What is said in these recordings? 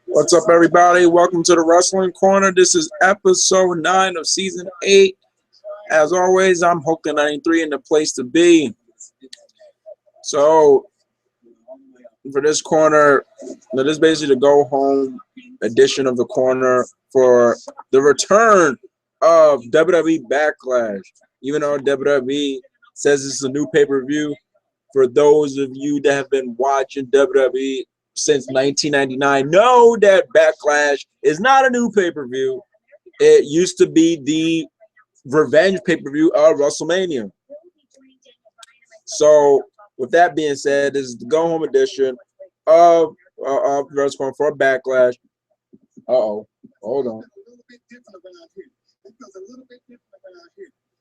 What's up, everybody? Welcome to the Wrestling Corner. This is episode 9 of season 8. As always, I'm Hulk93 in the place to be. So, for this corner, this is basically the go home edition of the corner for the return of WWE Backlash. Even though WWE says it's a new pay-per-view, for those of you that have been watching WWE since 1999, know that Backlash is not a new pay-per-view. It used to be the revenge pay-per-view of WrestleMania. So, with that being said, this is the go-home edition of Wrestling for Backlash. Hold on.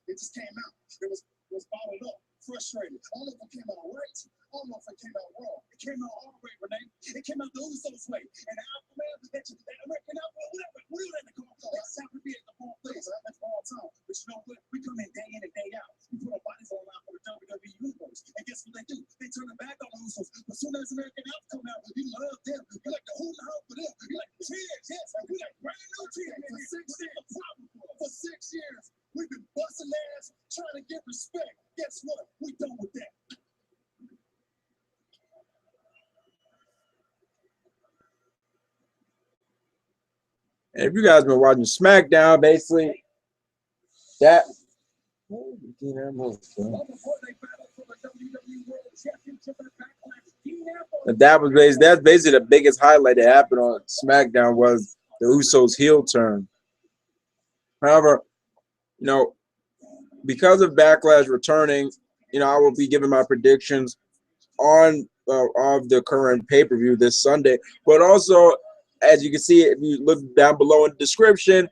It just came out. It was bottled up, frustrated. I don't know if it came out right. I don't know if it came out wrong. It came out all the way, Renee. It came out the Usos way. And the Alpha Man, that American Alpha, whatever they call it. That's how we be at the wrong place. That's all time. But you know what? We come in and day out. We put our bodies on line for the WWE Universe. And guess what they do? They turn it back on the Usos. As soon as American Alpha come out, you love them. You like the hoot and hope for them. You like the tears, yes. You like brand new tears. For 6 years. We've been busting ass, trying to get respect. Guess what? We done with that. And if you guys been watching SmackDown, basically, that that's basically the biggest highlight that happened on SmackDown was the Usos heel turn. However, because of Backlash returning, I will be giving my predictions on of the current pay-per-view this Sunday. But also, as you can see, if you look down below in the description,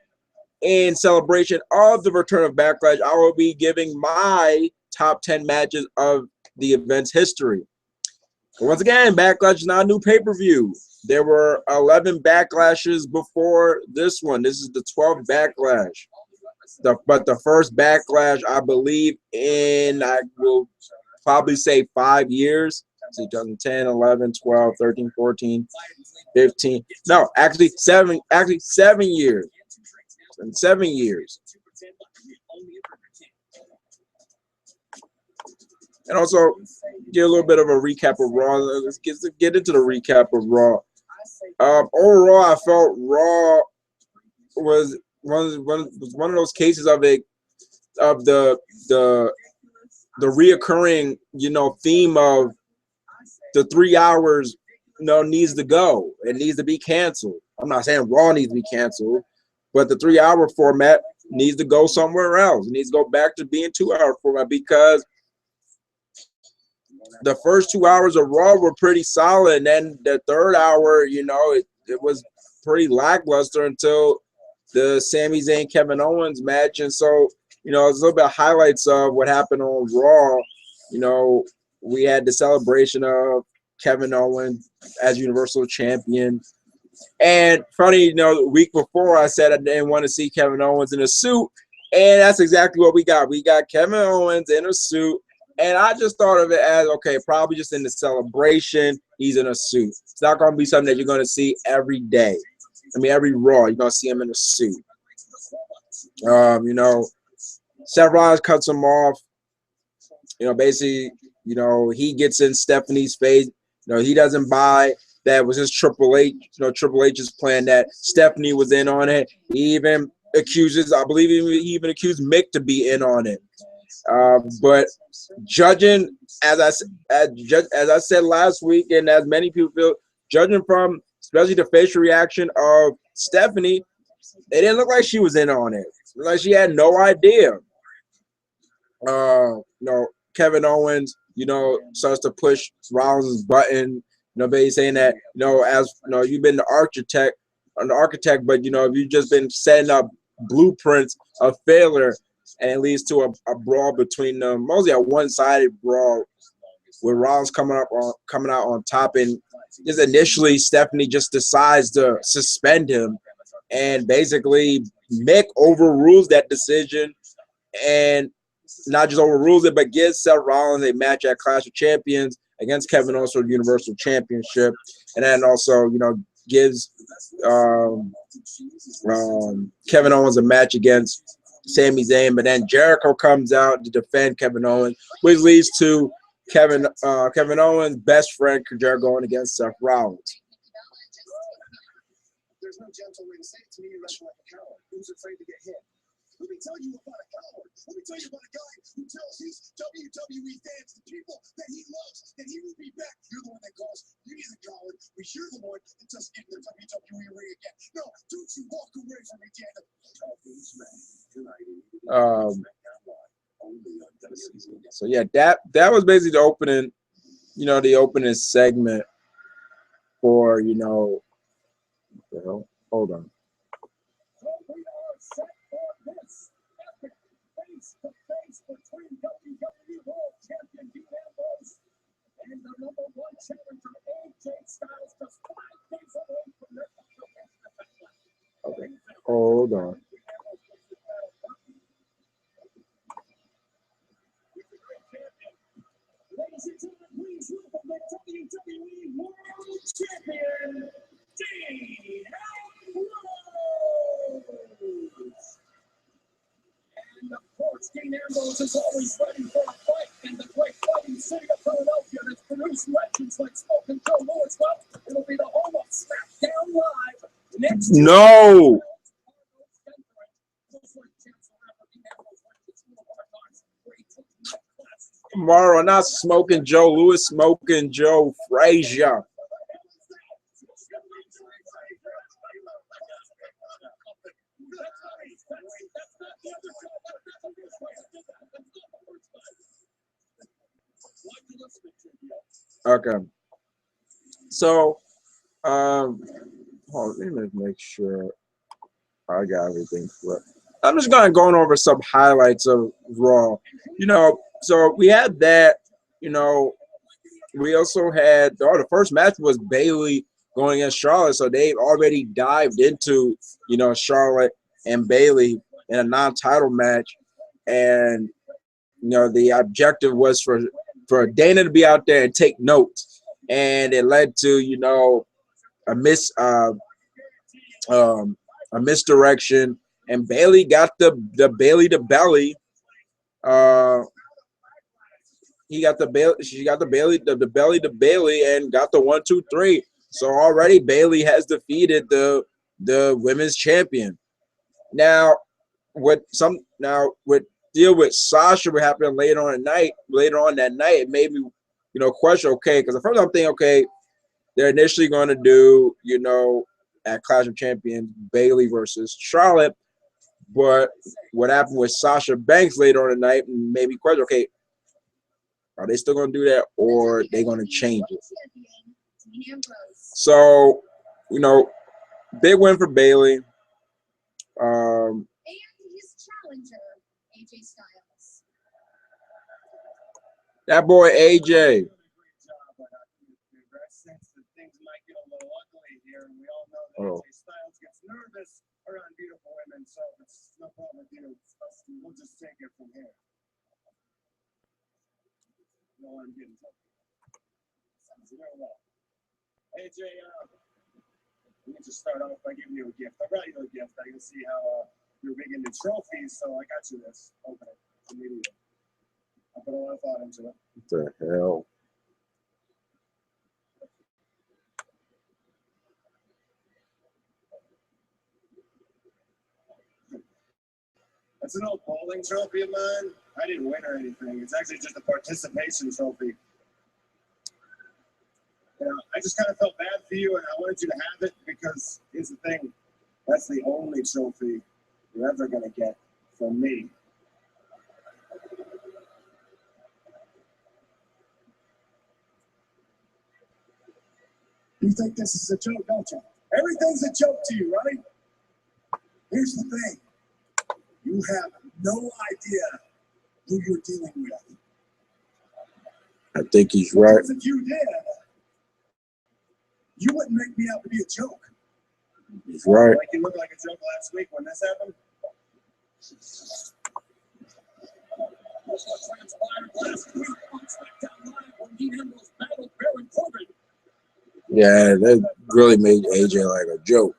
in celebration of the return of Backlash, I will be giving my top 10 matches of the event's history. But once again, Backlash is not a new pay-per-view. There were 11 Backlashes before this one. This is the 12th Backlash. But the first Backlash, I believe, I will probably say 5 years. 2010, 11, 12, 13, 14, 15. No, actually 7 years. 7 years. And also get a little bit of a recap of Raw. Let's get into the recap of Raw. Overall, I felt Raw was one of those cases of the reoccurring theme of the 3 hours needs to go. It needs to be canceled. I'm not saying Raw needs to be canceled, but the 3 hour format needs to go somewhere else. It needs to go back to being 2 hour format, because the first 2 hours of Raw were pretty solid, and then the third hour, it was pretty lackluster until the Sami Zayn Kevin Owens match. And so, it's a little bit of highlights of what happened on Raw. We had the celebration of Kevin Owens as Universal Champion. And funny, the week before I said I didn't want to see Kevin Owens in a suit. And that's exactly what we got. We got Kevin Owens in a suit. And I just thought of it as, okay, probably just in the celebration, he's in a suit. It's not going to be something that you're going to see every day. Every Raw, you're going to see him in a suit. Seth Rollins cuts him off. Basically, he gets in Stephanie's face. He doesn't buy that it was his Triple H. Triple H's plan that Stephanie was in on it. He even accuses, I believe he even accused Mick to be in on it. But judging, as I said last week, and as many people feel, judging from especially the facial reaction of Stephanie, it didn't look like she was in on it. It looked like she had no idea. Kevin Owens, starts to push Rollins' button. Basically saying that, you've been the architect, but if you've just been setting up blueprints of failure, and it leads to a brawl between them, mostly a one-sided brawl, with Rollins coming out on top. And just initially, Stephanie just decides to suspend him, and basically Mick overrules that decision, and not just overrules it, but gives Seth Rollins a match at Clash of Champions against Kevin Owens for the Universal Championship, and then also, you know, gives Kevin Owens a match against Sami Zayn, but then Jericho comes out to defend Kevin Owens, which leads to Kevin Owens' best friend Jericho going against Seth Rollins. There's no gentle way to say it. To me, you wrestle like a coward who's afraid to get hit. Let me tell you about a coward. Let me tell you about a guy who tells his WWE fans, the people that he loves, that he will be back. You're the one that calls me the coward, but you're the one that just get in the WWE ring again. No, don't you walk away from me, Daniel. So yeah, that was basically the opening, you know, the opening segment for, you know, well, hold on. We are set for this epic face-to-face between WWE World Champion Dean Ambrose and the #1 challenger AJ Styles, just 5 days away from their title. Okay, hold on. Ladies and gentlemen, please welcome the WWE World Champion, Dean Ambrose. And of course, Dean Ambrose is always ready for a fight in the great fighting city of Philadelphia that's produced legends like Smoke and Joe Louis. Well, it'll be the home of SmackDown Live next year. No. Tomorrow, not Smoking Joe Louis, Smoking Joe Frazier. Okay. So, hold on, let me make sure I got everything flipped. I'm just going over some highlights of Raw. You know, so we had that, you know, we also had, the first match was Bayley going against Charlotte. So they already dived into, you know, Charlotte and Bayley in a non-title match. And, you know, the objective was for Dana to be out there and take notes. And it led to, you know, a misdirection. And Bayley got the Bayley to belly. She got the belly to Bayley and got the 1, 2, 3. So already Bayley has defeated the women's champion. Now, with deal with Sasha what happened later on that night, it made me, you know, question, okay, because at first I'm thinking, okay, they're initially going to do, you know, at Clash of Champions, Bayley versus Charlotte. But what happened with Sasha Banks later on the night made me question, okay, are they still going to do that, or are they going to change it? So, you know, big win for Bayley. And his challenger, AJ Styles. That boy AJ. Things might get a little ugly here, and we all know that AJ Styles gets nervous around beautiful women, so it's no problem with you. We'll just take it from here. No, I'm getting something. Sounds very well. AJ, let me just start off by giving you a gift. I brought you a gift. I can see how you're big into trophies, so I got you this. Open it immediately. I put a lot of thought into it. What the hell? That's an old bowling trophy of mine. I didn't win or anything. It's actually just a participation trophy. You know, I just kind of felt bad for you, and I wanted you to have it because here's the thing. That's the only trophy you're ever going to get from me. You think this is a joke, don't you? Everything's a joke to you, right? Here's the thing. You have no idea who you're dealing with. I think he's right. Because if you did, you wouldn't make me out to be a joke. He's right. Like you looked like a joke last week when this happened. was what transpired last week on SmackDown Live when Dean Ambrose battled Baron Corbin. Yeah, that really made AJ like a joke.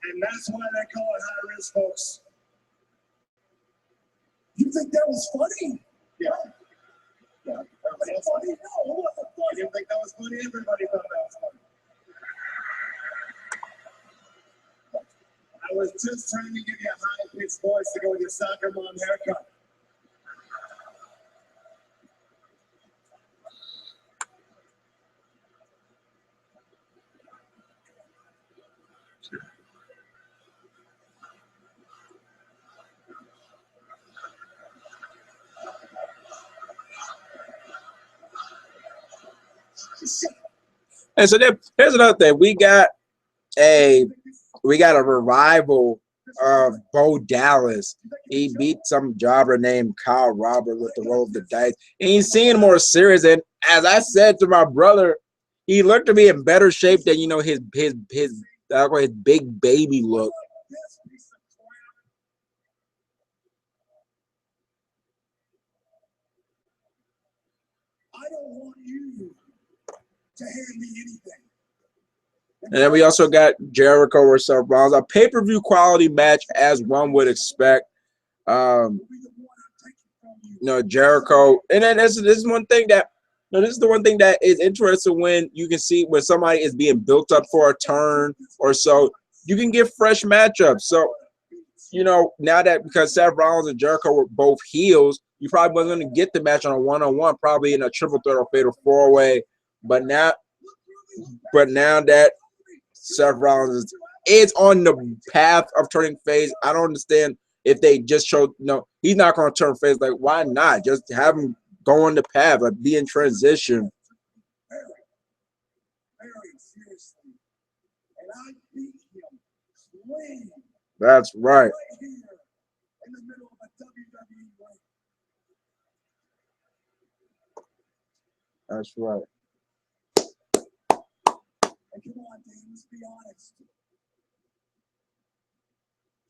And that's why they call it high risk, folks. You think that was funny? Yeah. Yeah. Everybody else funny? No, it wasn't funny. You didn't think that was funny? Everybody thought that was funny. I was just trying to give you a high-pitched voice to go with your soccer mom haircut. And so here's another thing. We got a revival of Bo Dallas. He beat some jobber named Kyle Robert with the roll of the dice. And he's seeming more serious. And as I said to my brother, he looked to be in better shape than his big baby look. I don't want you to hand me anything. And then we also got Jericho versus Seth Rollins, a pay-per-view quality match as one would expect. Jericho, and then this is one thing that this is the one thing that is interesting when you can see when somebody is being built up for a turn or so, you can get fresh matchups. So, now that because Seth Rollins and Jericho were both heels, you probably wasn't going to get the match on a one-on-one, probably in a triple threat or fatal four-way. But now that Seth Rollins is on the path of turning face, I don't understand if they just showed he's not going to turn face. Like, why not just have him go on the path, like be in transition? Very seriously, and I beat him clean. That's right. Right here in the middle of a WWE ring. That's right. And come on, Dean, let's be honest.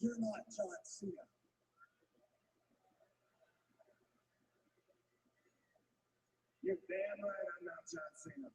You're not John Cena. You're damn right I'm not John Cena.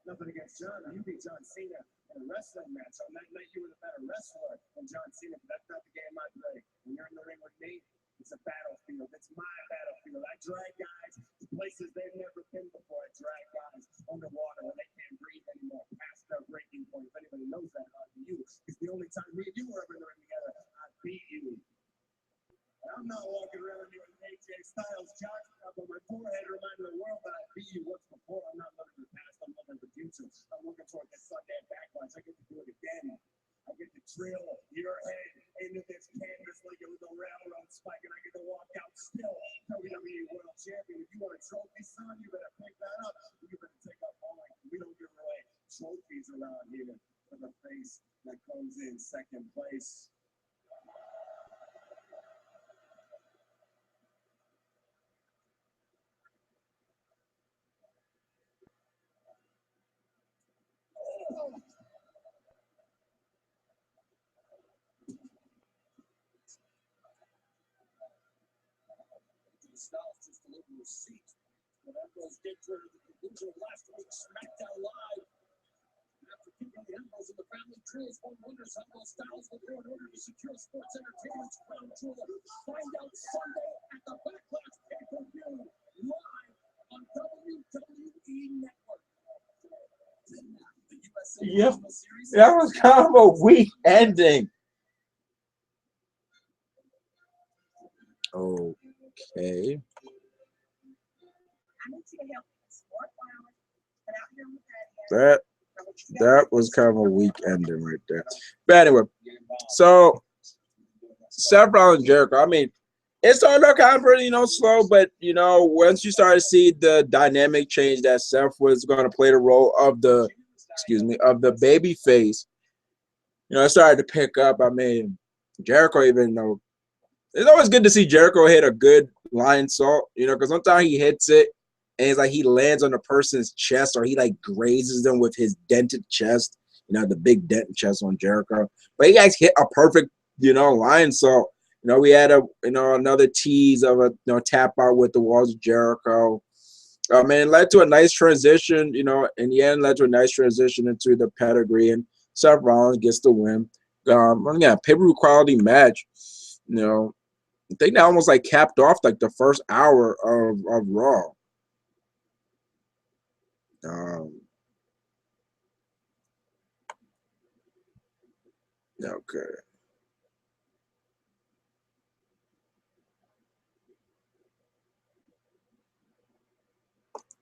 Nothing against John. You beat John Cena in a wrestling match. On that night, you were the better wrestler than John Cena, but that's not the game I play. When you're in the ring with me, it's a battlefield. It's my battlefield. I drag guys to places they've never been before. I drag guys underwater when they can't breathe anymore, past their breaking point. If anybody knows that, you. It's the only time me and you were ever in the ring together. I beat you. And I'm not walking around here with AJ Styles jogging up on my forehead, reminding the world that I beat you once before. I'm not looking to the past. I'm looking to the future. I'm looking toward this Sunday Backlash. I get to do it again. I get to drill your head into this canvas like it was a railroad spike, and I get to walk out still WWE World Champion. If you want a trophy, son, you better pick that up. You better take up mine. We don't give away trophies around here for the face that comes in second place. Styles just delivered a receipt. But Ambrose did turn to the conclusion of last week's SmackDown Live. After Kimberly Ambrose and the family trills, one wonders how those Styles will go in order to secure sports entertainment's crown jewel. Find out Sunday at the Backlash PPV live on WWE Network. The USA Yep. Series. That was kind of a weak ending. Okay. That was kind of a weak ending right there. But anyway, so Seth Rollins and Jericho, I mean, it started out kind of pretty, slow, but once you started to see the dynamic change that Seth was going to play the role of the baby face, it started to pick up. I mean, Jericho even it's always good to see Jericho hit a good line salt, because sometimes he hits it and it's like he lands on a person's chest or he like grazes them with his dented chest, the big dented chest on Jericho. But he guys hit a perfect, line salt. We had another tease of a tap out with the walls of Jericho. Man, it led to a nice transition, in the end, led to a nice transition into the pedigree, and Seth Rollins gets the win. Yeah, pay-per-view quality match. I think that almost like capped off like the first hour of Raw. Um, okay.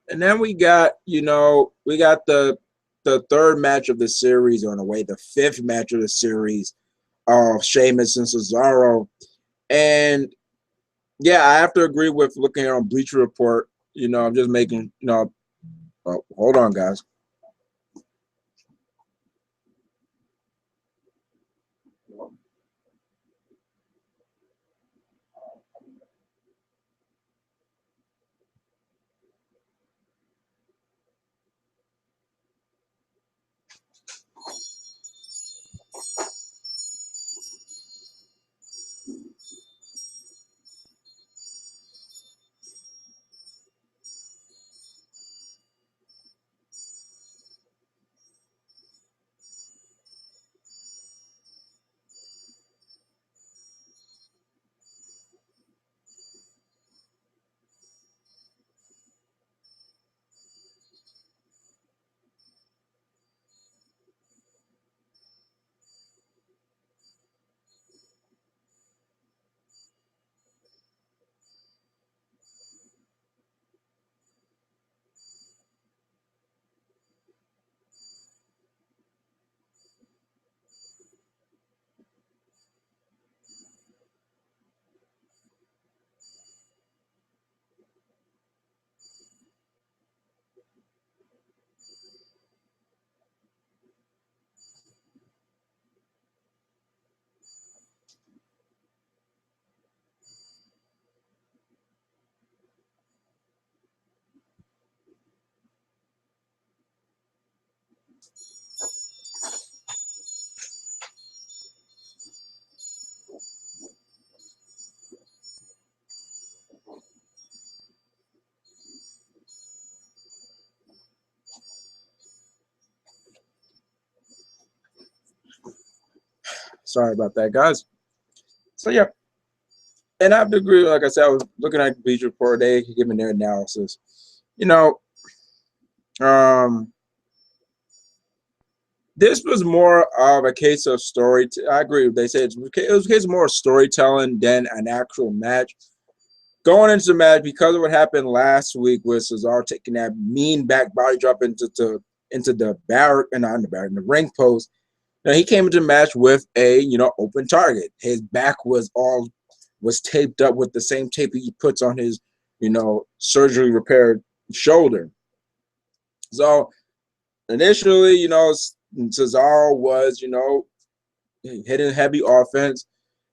And then we got the third match of the series on the way, the fifth match of the series of Sheamus and Cesaro. And yeah, I have to agree with looking on Bleacher Report. I'm just making, hold on, guys. Sorry about that, guys. So yeah, and I have to agree. Like I said, I was looking at Bleacher Report. They giving their analysis. You know, um, this was more of a case of story. I agree. They said it was a case of more storytelling than an actual match. Going into the match, because of what happened last week with Cesaro taking that mean back body drop into the barrack and on the barrack, the ring post. Now he came into the match with a open target. His back was taped up with the same tape he puts on his surgery repaired shoulder. So initially, Cesaro was hitting heavy offense,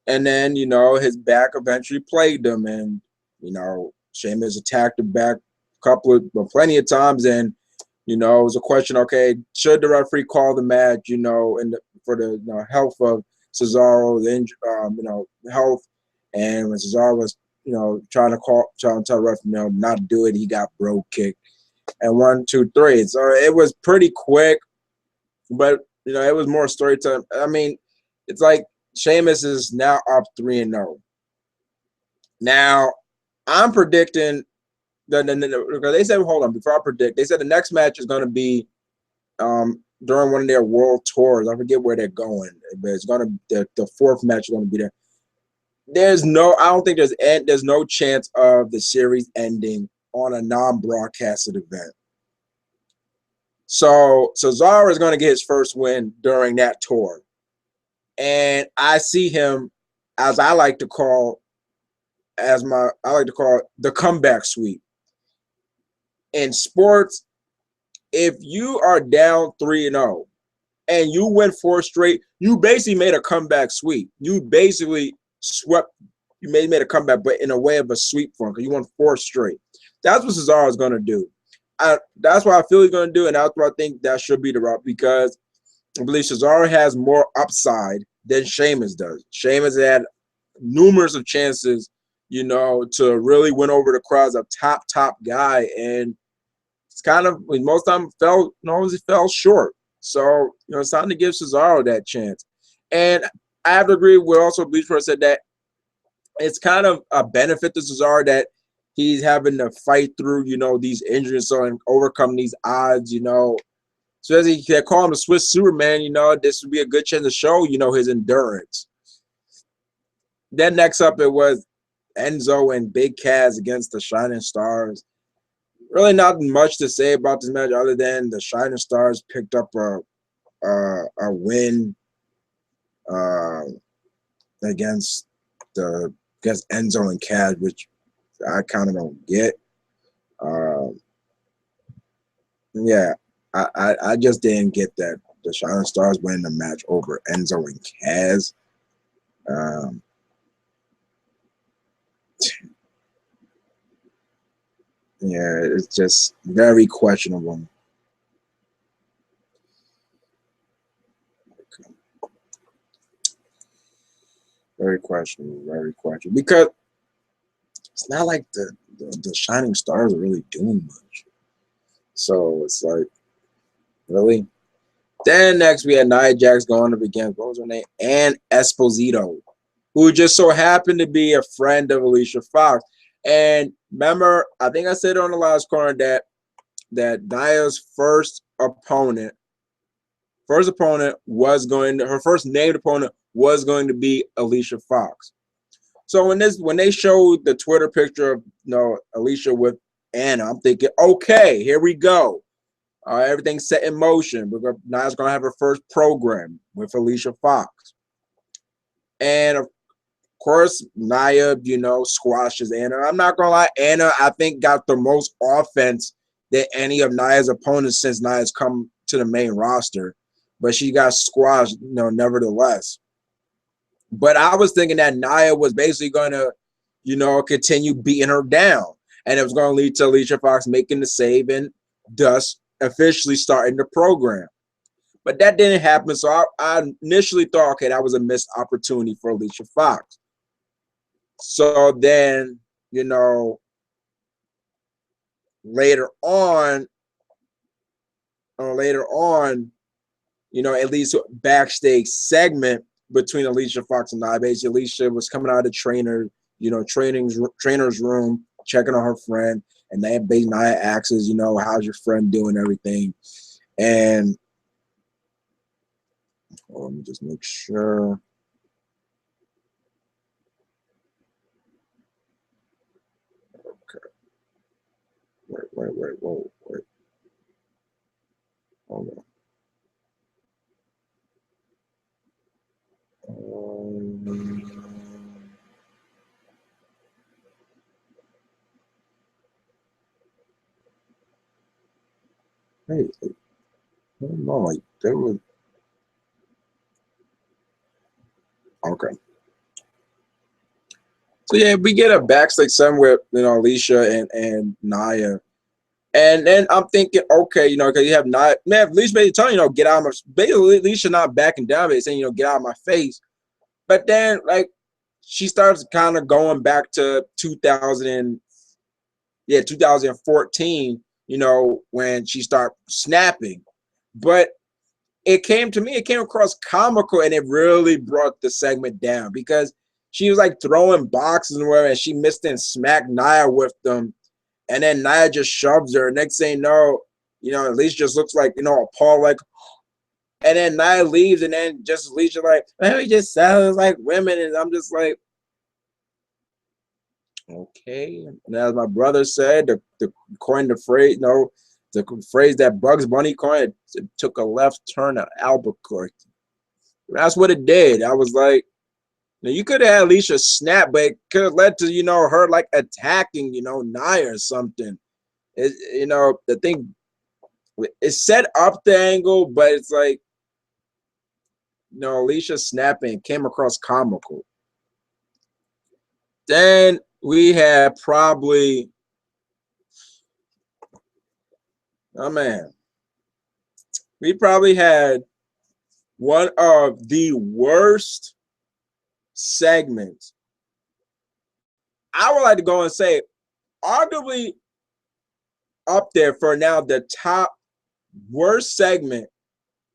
and then his back eventually plagued him, and Sheamus attacked the back plenty of times, and it was a question. Okay, should the referee call the match? For the health of Cesaro, the health, and when Cesaro was trying to tell the ref not to do it, he got bro kicked, and 1, 2, 3. So it was pretty quick, but it was more storytelling. I mean, it's like Sheamus is now up 3-0. Now I'm predicting they said, hold on, before I predict, they said the next match is going to be during one of their world tours. I forget where they're going, but it's going to the fourth match is going to be there. I don't think there's no chance of the series ending on a non-broadcasted event. So Cesaro is going to get his first win during that tour, and I see him as I like to call the comeback sweep. In sports, if you are down 3-0 and you win 4 straight, you basically made a comeback sweep. You basically swept. You made a comeback, but in a way of a sweep for him because you won 4 straight. That's what Cesaro is going to do. That's what I feel he's going to do, and that's what I think that should be the route because I believe Cesaro has more upside than Sheamus does. Sheamus had numerous of chances, to really win over the crowd as a top guy, and it's kind of most of them fell short. So it's time to give Cesaro that chance. And I have to agree with also Bleacher said that it's kind of a benefit to Cesaro that he's having to fight through, these injuries and overcome these odds, So as they call him the Swiss Superman, this would be a good chance to show, his endurance. Then next up it was Enzo and Big Cass against the Shining Stars. Really not much to say about this match other than the Shining Stars picked up a win against Enzo and Cass, which I kind of don't get. Yeah, I just didn't get that the Shining Stars winning the match over Enzo and Cass. Yeah, it's just very questionable. Very questionable, because it's not like the Shining Stars are really doing much. So it's like, really? Then next we had Nia Jax going up against, what was her name? Ann Esposito, who just so happened to be a friend of Alicia Fox. And remember, I think I said on the last corner that Nia's first opponent was her first named opponent was going to be Alicia Fox. So when they showed the Twitter picture of Alicia with Anna, I'm thinking, okay, here we go. Everything's set in motion. Nia's gonna have her first program with Alicia Fox, and of course Nia, squashes Anna. I'm not gonna lie, Anna I think got the most offense than any of Nia's opponents since Nia's come to the main roster, but she got squashed, nevertheless. But I was thinking that Nia was basically gonna, continue beating her down, and it was gonna lead to Alicia Fox making the save and thus officially starting the program. But that didn't happen, so I initially thought, okay, that was a missed opportunity for Alicia Fox. So then, later on, at least backstage segment between Alicia Fox and Nia. Basically, Alicia was coming out of the trainer's room, checking on her friend, and then Nia asks, how's your friend doing, everything. And let me just make sure. Okay. Wait. Hold on. Hey, I don't know, like there was okay. So yeah, we get a backstage somewhere, Alicia and Nia. And then I'm thinking, okay, because you have Nia, man, Alicia basically telling get out of my basically Alicia not backing down, but saying, get out of my face. But then like she starts kind of going back to 2014, when she started snapping. But it came across comical, and it really brought the segment down because she was like throwing boxes and whatever, and she missed and smacked Nia with them. And then Nia just shoves her. Next thing you know, at least just looks like, appalled, like, and then Nia leaves, and then just Alicia like, we just sounds like women, and I'm just like, okay. And as my brother said, the coined the phrase, the phrase that Bugs Bunny coined, it took a left turn at Albuquerque. That's what it did. I was like, you could have had Alicia snap, but it could have led to, her like attacking, Nia or something. The thing, it set up the angle, but it's like, Alicia snapping came across comical. Then we had probably, oh man, we probably had one of the worst segments. I would like to go and say, arguably up there for now, the top worst segment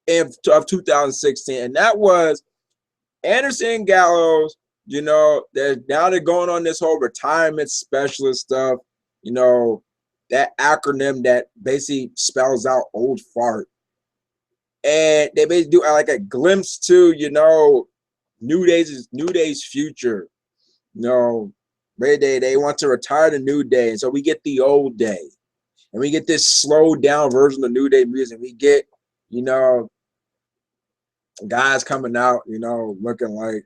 of 2016, and that was Anderson Gallows. Now they're going on this whole retirement specialist stuff. That acronym that basically spells out old fart, and they basically do like a glimpse to New Day's future. They want to retire the New Day, and so we get the old day, and we get this slowed down version of New Day music. We get guys coming out, looking like,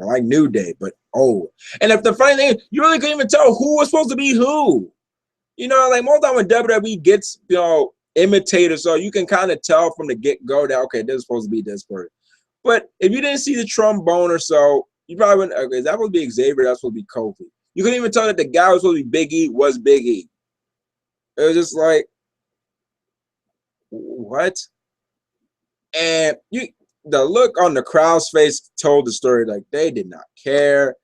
like New Day, but old. And if the funny thing, you really couldn't even tell who was supposed to be who. Like most time when WWE gets, imitators, so you can kind of tell from the get-go that, okay, this is supposed to be this person. But if you didn't see the trombone or so, you probably wouldn't, okay, is that supposed to be Xavier? That's supposed to be Kofi. You couldn't even tell that the guy who was supposed to be Big E was Big E. It was just like, what? And the look on the crowd's face told the story. Like, they did not care.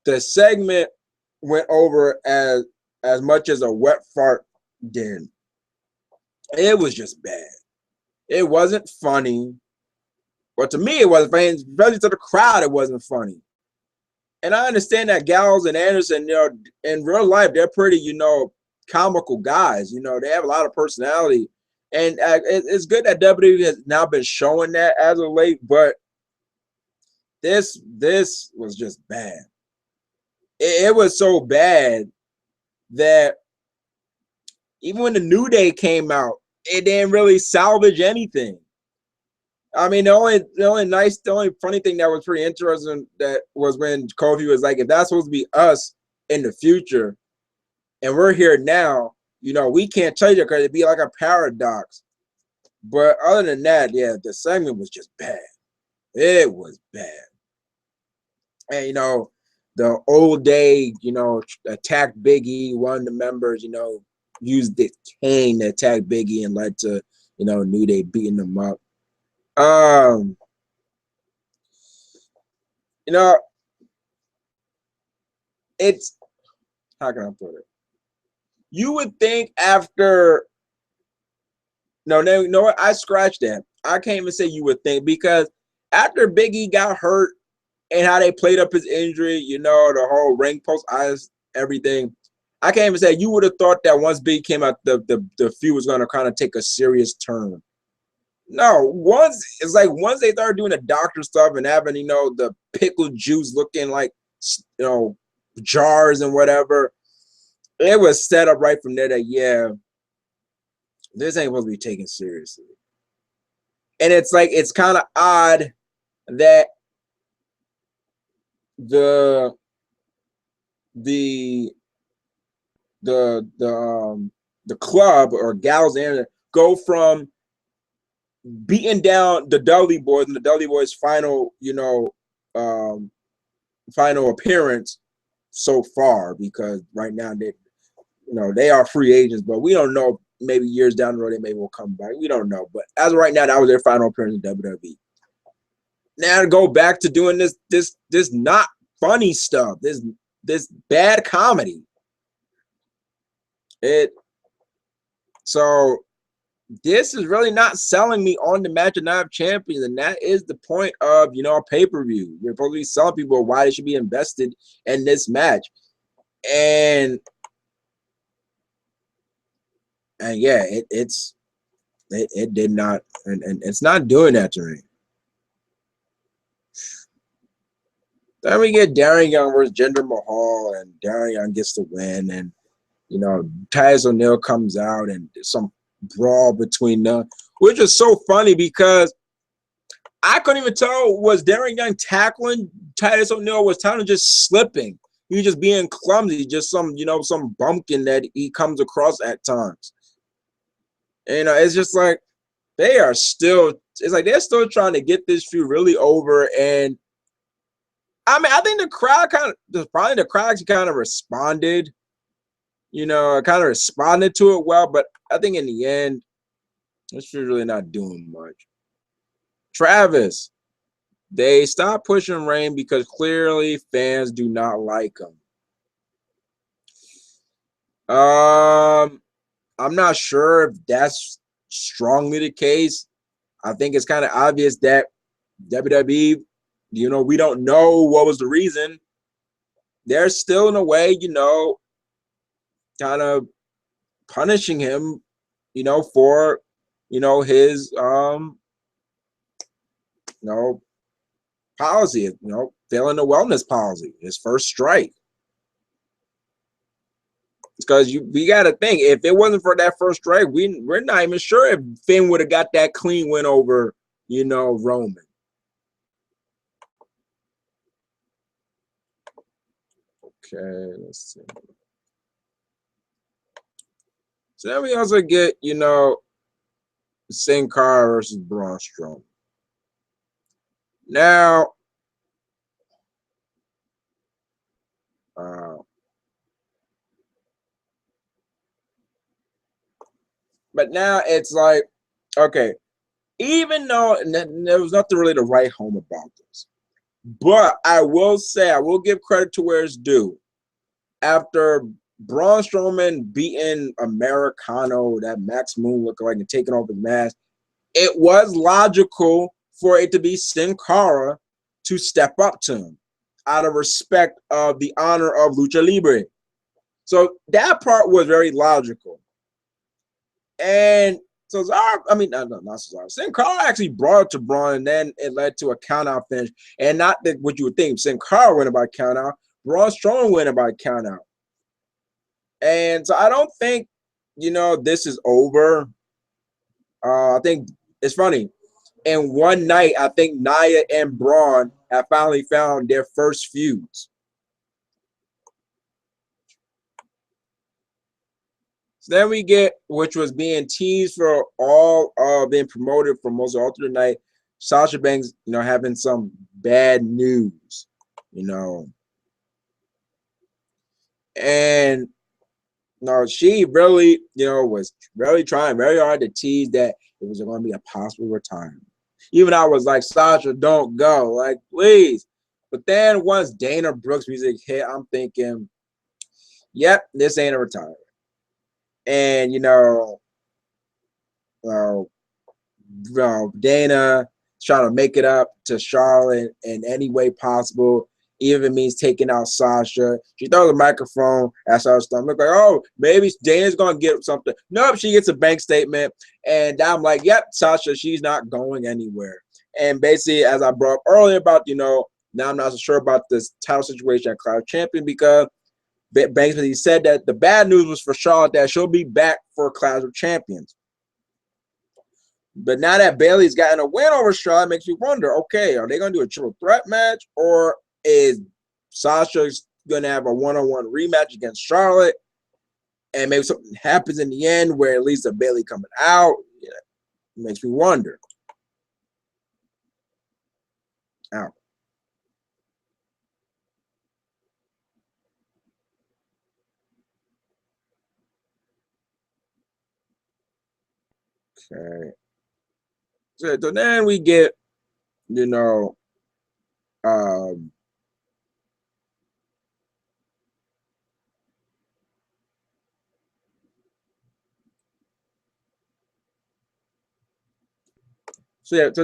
The segment went over as much as a wet fart did. It was just bad. It wasn't funny. But to me, it wasn't funny. Especially to the crowd, it wasn't funny. And I understand that Gallows and Anderson, in real life, they're pretty, comical guys. They have a lot of personality. And it's good that WWE has now been showing that as of late, but this was just bad. It was so bad that even when the New Day came out, it didn't really salvage anything. I mean, the only funny thing that was pretty interesting that was when Kofi was like, if that's supposed to be us in the future, and we're here now, we can't change it because it'd be like a paradox. But other than that, yeah, the segment was just bad. It was bad. And, the old day, attacked Big E. One of the members, used the cane to attack Big E and led to, New Day beating them up. It's, how can I put it? You would think after, no, you know what? I scratched that. I can't even say you would think, because after Big E got hurt and how they played up his injury, the whole ring post eyes, everything, I can't even say, you would have thought that once Big E came out, the feud was going to kind of take a serious turn. No, once they started doing the doctor stuff and having, the pickle juice looking like, jars and whatever, it was set up right from there that, yeah, this ain't supposed to be taken seriously. And it's like, it's kind of odd that the club or Gallows and go from beating down the Dudley Boys and the Dudley Boys' final, final appearance so far, because right now they are free agents, but we don't know. Maybe years down the road, they may will come back. We don't know. But as of right now, that was their final appearance in WWE. Now to go back to doing this not funny stuff, this bad comedy. So this is really not selling me on the match of Night of Champions, and that is the point of a pay-per-view. You're supposed to be telling people why they should be invested in this match, and yeah, it did not, and it's not doing that to me. Then we get Darren Young versus Jinder Mahal, and Darren Young gets the win, and Titus O'Neil comes out, and some brawl between them, which is so funny because I couldn't even tell, was Darren Young tackling Titus O'Neil, was Titus just slipping. He was just being clumsy, just some bumpkin that he comes across at times. And it's just like, they are still. It's like they're still trying to get this feud really over. And I mean, I think the crowd kind of responded. Kind of responded to it well. But I think in the end, this feud really not doing much. Travis, they stopped pushing Reign because clearly fans do not like him. I'm not sure if that's strongly the case. I think it's kind of obvious that WWE, we don't know what was the reason. They're still in a way, kind of punishing him, for, his, policy, failing the wellness policy, his first strike. Because we got to think, if it wasn't for that first strike, we're not even sure if Finn would have got that clean win over, Roman. Okay, let's see. So then we also get, Sin Cara versus Braun Strowman. Now, but now it's like, okay, even though there was nothing really to write home about this, but I will say, I will give credit to where it's due. After Braun Strowman beating Americano, that Max Moon lookalike, and taking off his mask, it was logical for it to be Sin Cara to step up to him out of respect of the honor of Lucha Libre. So that part was very logical. And so not Cesaro. Sin Cara actually brought it to Braun, and then it led to a count-out finish. And not that what you would think. Sin Cara went by count-out. Braun Strowman went by count-out. And so I don't think, this is over. I think it's funny. In one night, I think Nia and Braun have finally found their first feuds. So then we get, which was being teased for all being promoted for most of the night, Sasha Banks, having some bad news, And she really, was really trying very hard to tease that it was going to be a possible retirement. Even I was like, Sasha, don't go. Like, please. But then once Dana Brooks' music hit, I'm thinking, yep, this ain't a retirement. And, Dana trying to make it up to Charlotte in any way possible, even if it means taking out Sasha. She throws a microphone at Sasha's stomach, like, oh, maybe Dana's going to get something. Nope, she gets a bank statement. And I'm like, yep, Sasha, she's not going anywhere. And basically, as I brought up earlier about, now I'm not so sure about this title situation at Clash Champion, because Banks said that the bad news was for Charlotte that she'll be back for Clash of Champions. But now that Bayley's gotten a win over Charlotte, makes me wonder, okay, are they going to do a triple threat match, or is Sasha going to have a one-on-one rematch against Charlotte, and maybe something happens in the end where at least a Bayley coming out? It makes me wonder. Out. Okay. So then we get, so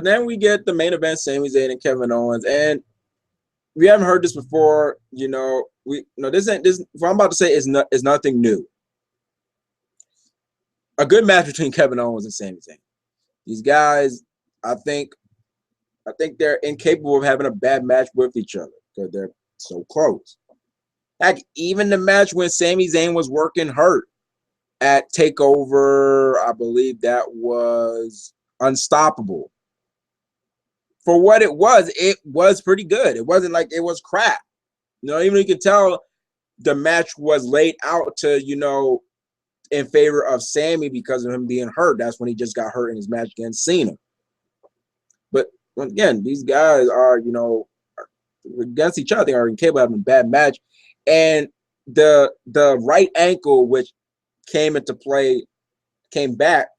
then we get the main event, Sami Zayn and Kevin Owens. And we haven't heard this before, this what I'm about to say is nothing new. A good match between Kevin Owens and Sami Zayn. These guys, I think they're incapable of having a bad match with each other because they're so close. Heck, even the match when Sami Zayn was working hurt at TakeOver, I believe that was Unstoppable. For what it was pretty good. It wasn't like it was crap. Even you could tell the match was laid out to, in favor of Sammy because of him being hurt. That's when he just got hurt in his match against Cena. But again, these guys are, you know, against each other. They are incapable of having a bad match. And the right ankle, which came into play, came back,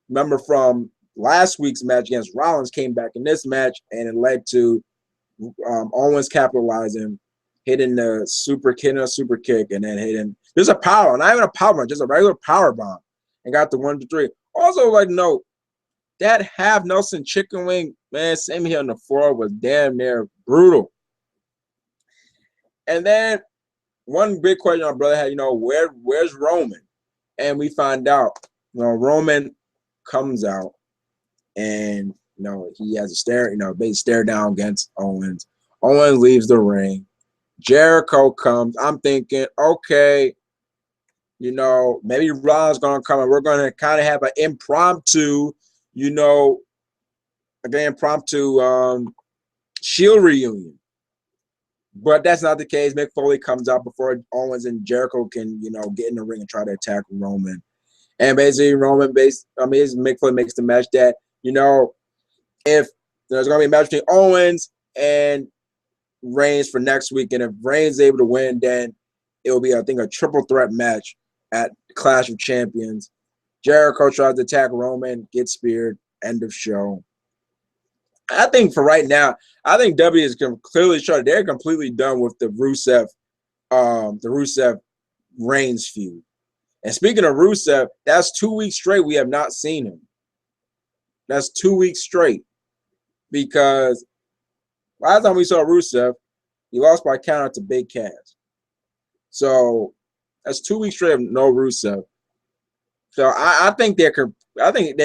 remember from last week's match against Rollins, came back in this match, and it led to Owens capitalizing, hitting the super kick, and then hitting. There's a power, not even a power bomb, just a regular power bomb, and got the 1, 2, 3. Also, like, note that half Nelson chicken wing, man, Sammy here on the floor was damn near brutal. And then one big question our brother had, you know, where's Roman? And we find out, you know, Roman comes out and, you know, he has a stare, you know, basically stare down against Owens. Owens leaves the ring. Jericho comes. I'm thinking, okay, you know, maybe Ron's going to come and we're going to kind of have an impromptu, you know, Shield reunion. But that's not the case. Mick Foley comes out before Owens and Jericho can, you know, get in the ring and try to attack Roman. And basically, Mick Foley makes the match that, you know, if there's going to be a match between Owens and Reigns for next week, and if Reigns is able to win, then it will be, I think, a triple threat match at Clash of Champions. Jericho tries to attack Roman, gets speared, end of show. I think for right now, I think W is clearly showing they're completely done with the Rusev Reigns feud. And speaking of Rusev, that's 2 weeks straight we have not seen him. That's 2 weeks straight. Because last time we saw Rusev, he lost by countout to Big Cass. So that's 2 weeks straight of no Rusev. So I think they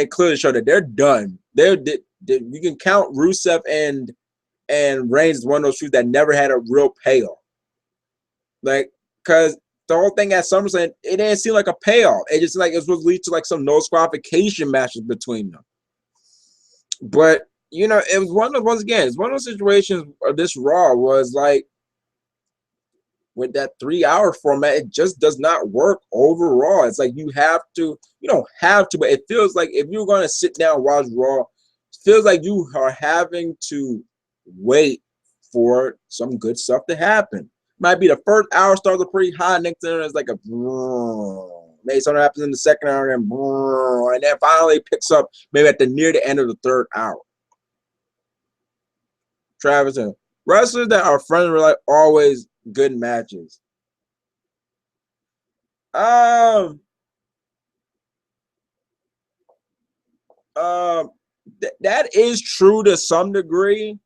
clearly show that they're done. You can count Rusev and Reigns as one of those feuds that never had a real payoff. Like, because the whole thing at SummerSlam, it didn't seem like a payoff. It just like it was supposed to lead to like some no disqualification matches between them. But you know, it was one of those situations of this Raw was like with that 3-hour format, it just does not work overall. It's like you don't have to, but it feels like if you're going to sit down and watch Raw, it feels like you are having to wait for some good stuff to happen. Might be the first hour starts pretty high, next hour is like a maybe something happens in the second hour and then finally picks up maybe at near the end of the third hour. Travis, and wrestlers that are friends were like always good matches. That is true to some degree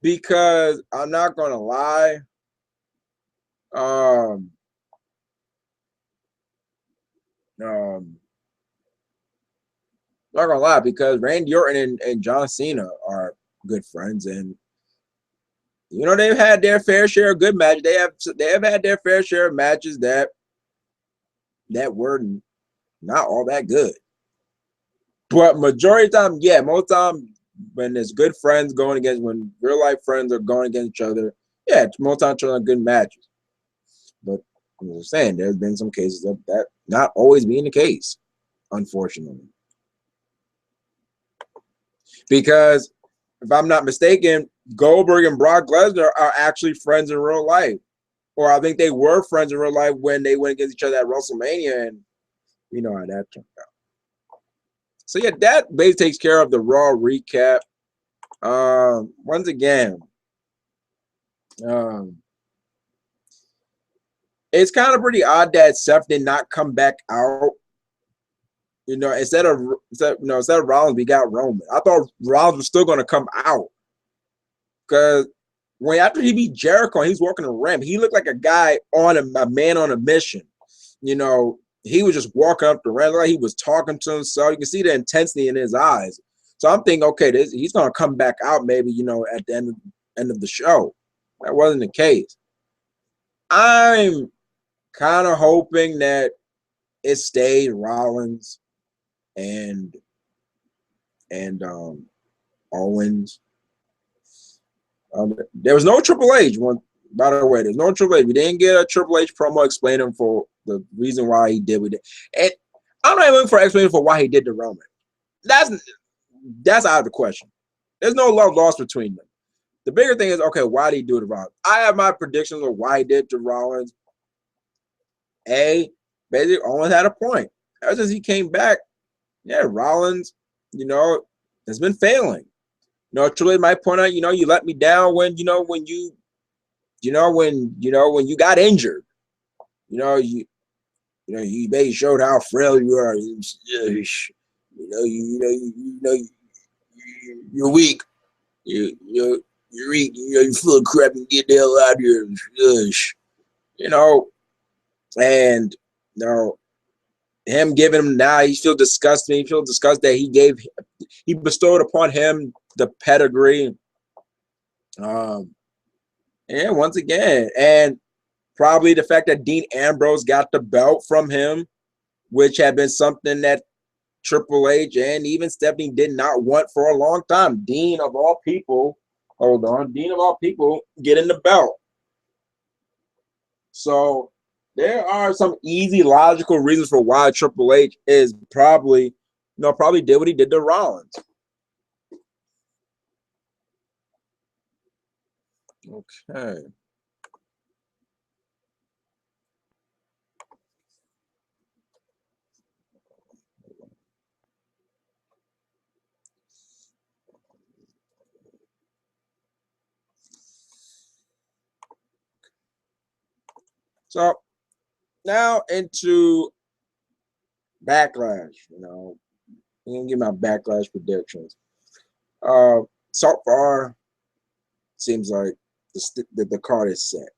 because I'm not gonna lie. Not gonna lie because Randy Orton and John Cena are good friends, and you know they've had their fair share of good matches. They have had their fair share of matches that were not all that good. But majority of the time, yeah, most time when there's good friends when real life friends are going against each other, yeah, most times turn on good matches. But I'm just saying, there's been some cases of that not always being the case, unfortunately. Because if I'm not mistaken, Goldberg and Brock Lesnar are actually friends in real life. Or I think they were friends in real life when they went against each other at WrestleMania, and you know how that turned out. So yeah, that basically takes care of the Raw recap. Once again, it's kind of pretty odd that Seth did not come back out. You know, instead of Rollins, we got Roman. I thought Rollins was still going to come out because after he beat Jericho, and he's walking the ramp. He looked like a guy a man on a mission. You know, he was just walking up the ramp like he was talking to himself. You can see the intensity in his eyes. So I'm thinking, okay, he's going to come back out maybe, you know, at the end of the show. That wasn't the case. I'm kind of hoping that it stayed Rollins and Owens. There was no Triple H. By the way, there's no Triple H. We didn't get a Triple H promo explaining for the reason why he did what he did. And I'm not even looking for an explanation for why he did the Roman. That's out of the question. There's no love lost between them. The bigger thing is, okay, why did he do it to Rollins? I have my predictions of why he did it to Rollins. Basically, Owens had a point. Ever since he came back, yeah, Rollins, has been failing. Triple H might point out, you let me down when you got injured. You basically showed how frail you are. You're weak. You're weak. You're full of crap and get the hell out of here. And him giving him now, he feels disgusting. He feels disgusted that he bestowed upon him the pedigree. And once again, and probably the fact that Dean Ambrose got the belt from him, which had been something that Triple H and even Stephanie did not want for a long time. Dean of all people getting the belt. So there are some easy logical reasons for why Triple H is probably did what he did to Rollins. Okay. So now into Backlash. I'm gonna give my Backlash predictions. So far, seems like the card is set.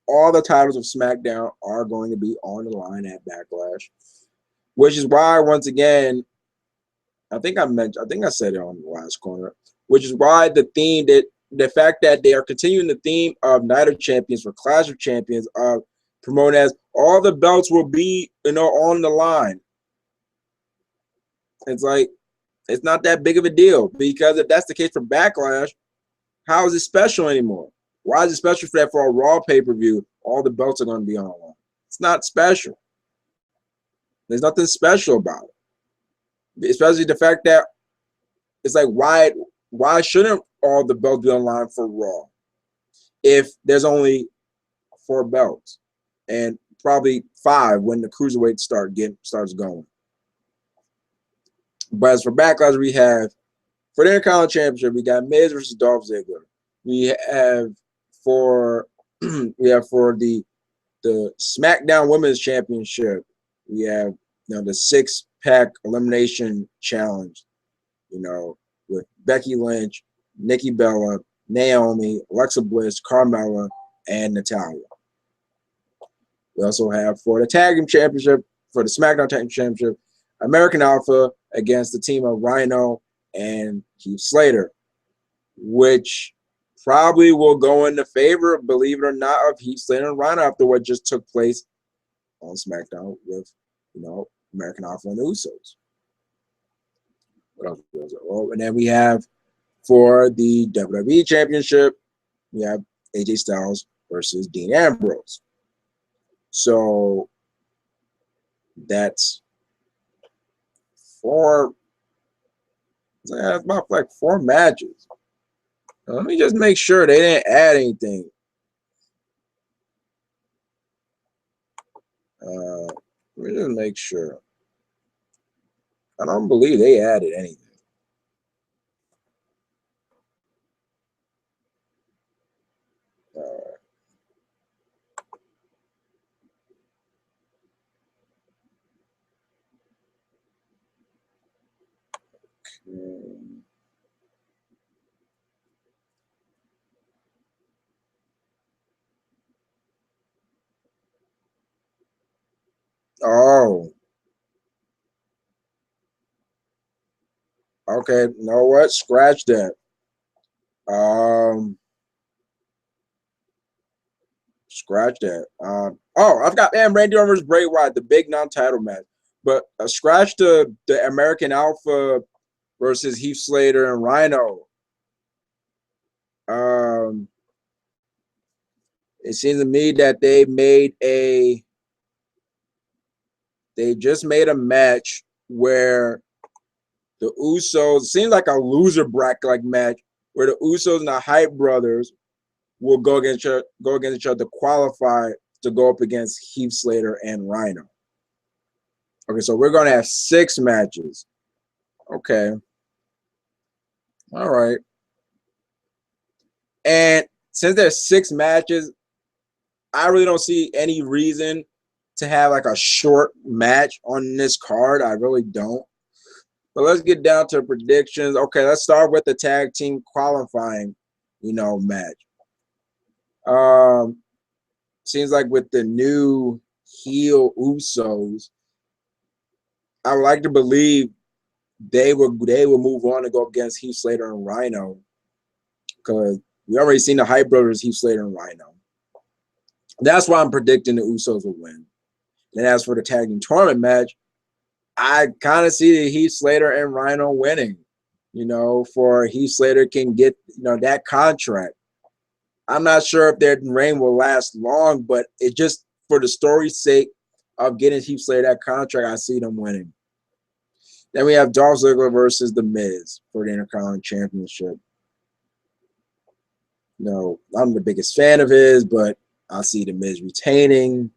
All the titles of SmackDown are going to be on the line at Backlash, which is why, once again, I think I said it on the last corner, which is why the fact that they are continuing the theme of Night of Champions for Clash of Champions, promoted as all the belts will be, on the line. It's like, it's not that big of a deal, because if that's the case for Backlash, how is it special anymore? Why is it special for a Raw pay-per-view? All the belts are going to be on the line. It's not special. There's nothing special about it. Especially the fact that it's like, why shouldn't all the belts be on the line for Raw if there's only 4 belts and probably 5 when the cruiserweight starts going? But as for Backlash, we have for the Intercontinental Championship, we got Miz versus Dolph Ziggler. We have for the SmackDown Women's Championship, we have the 6-pack elimination challenge, with Becky Lynch, Nikki Bella, Naomi, Alexa Bliss, Carmella, and Natalya. We also have for the Tag Team Championship, for the SmackDown Tag Team Championship, American Alpha against the team of Rhino and Heath Slater, which probably will go in the favor, believe it or not, of Heath Slater and Rhino after what just took place on SmackDown with, American Alpha and the Usos. What else was it? Oh, and then we have for the WWE Championship, we have AJ Styles versus Dean Ambrose. So that's about like 4 matches. Now, let me just make sure they didn't add anything. Let me just make sure. I don't believe they added anything. Oh. Okay, you know what? Scratch that. Scratch that. I've got Randy Orton versus Bray Wyatt, the big non-title match. But scratch the American Alpha versus Heath Slater and Rhino. It seems to me that they just made a match where the Usos, seems like a loser bracket like match where the Usos and the Hype Brothers will go against each other to qualify to go up against Heath Slater and Rhino. Okay, so we're gonna have 6 matches. Okay. All right. And since there's 6 matches, I really don't see any reason to have like a short match on this card. I really don't. But let's get down to predictions. Okay, let's start with the tag team qualifying, match. Seems like with the new heel Usos, I would like to believe they will move on to go against Heath Slater and Rhino, because we already seen the Hype Brothers, Heath Slater and Rhino. That's why I'm predicting the Usos will win. And as for the tag team tournament match, I kind of see the Heath Slater and Rhino winning, for Heath Slater can get, that contract. I'm not sure if their reign will last long, but it just for the story's sake of getting Heath Slater that contract, I see them winning. Then we have Dolph Ziggler versus The Miz for the Intercontinental Championship. I'm the biggest fan of his, but I see The Miz retaining.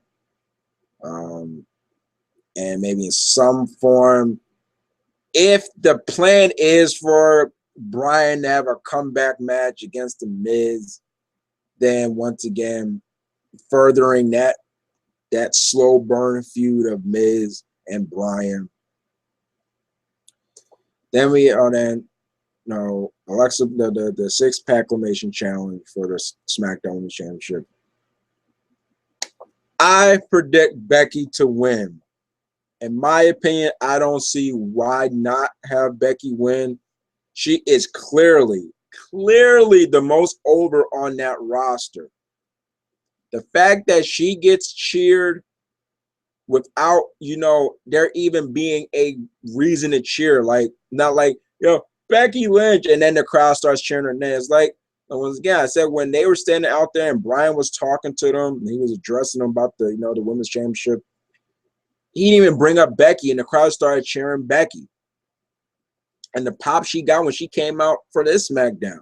And maybe in some form, if the plan is for Bryan to have a comeback match against The Miz, then once again, furthering that slow burn feud of Miz and Bryan. Then we are Alexa, the 6-pack Clamation Challenge for the SmackDown Championship. I predict Becky to win. In my opinion, I don't see why not have Becky win. She is clearly the most over on that roster. The fact that she gets cheered without, there even being a reason to cheer, like not like, Becky Lynch, and then the crowd starts cheering her name. It's like, once again, I said when they were standing out there and Bryan was talking to them, and he was addressing them about the, the women's championship. He didn't even bring up Becky, and the crowd started cheering Becky. And the pop she got when she came out for this SmackDown.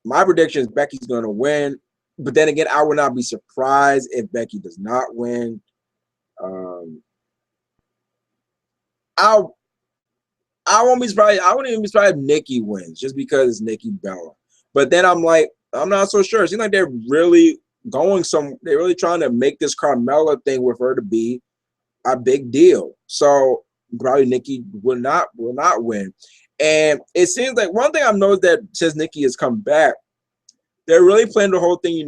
My prediction is Becky's going to win. But then again, I would not be surprised if Becky does not win. I won't be surprised. I wouldn't even be surprised if Nikki wins, just because it's Nikki Bella. But then I'm like, I'm not so sure. It seems like they're really they're really trying to make this Carmella thing with her to be a big deal. So probably Nikki will not win. And it seems like one thing I've noticed that since Nikki has come back, they're really playing the whole thing,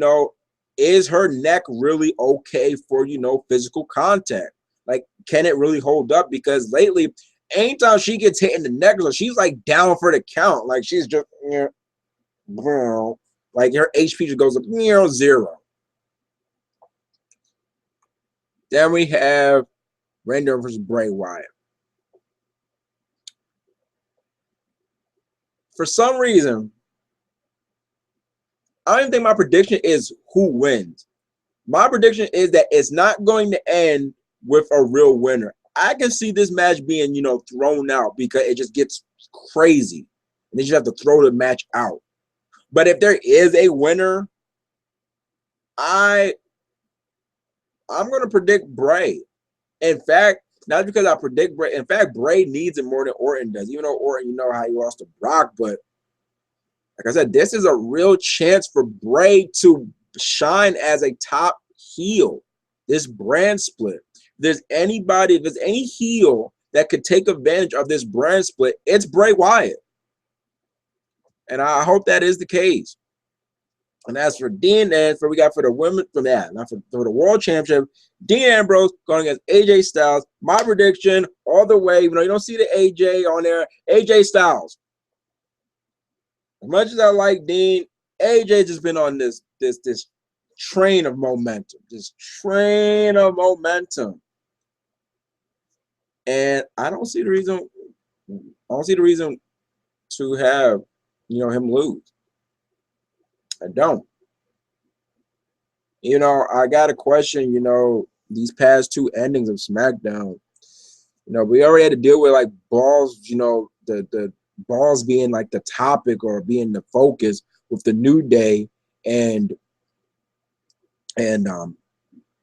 is her neck really okay for, physical contact? Like, can it really hold up? Because lately, anytime she gets hit in the neck, she's like down for the count. Like she's just, like her HP just goes up 0. Then we have Randy Orton versus Bray Wyatt. For some reason, I don't even think my prediction is who wins. My prediction is that it's not going to end with a real winner. I can see this match being, thrown out because it just gets crazy. And they just have to throw the match out. But if there is a winner, I'm going to predict Bray. In fact, not because I predict Bray. In fact, Bray needs it more than Orton does. Even though Orton, how he lost to Brock. But like I said, this is a real chance for Bray to shine as a top heel. This brand split. If there's any heel that could take advantage of this brand split, it's Bray Wyatt. And I hope that is the case. And as for Dean, we got for the women, for the World Championship, Dean Ambrose going against AJ Styles. My prediction, all the way, even though you don't see the AJ on there, AJ Styles. As much as I like Dean, AJ just been on this train of momentum. And I don't see the reason to have, him lose. I don't. I got a question. These past two endings of SmackDown. We already had to deal with like balls. The balls being like the topic or being the focus with the New Day and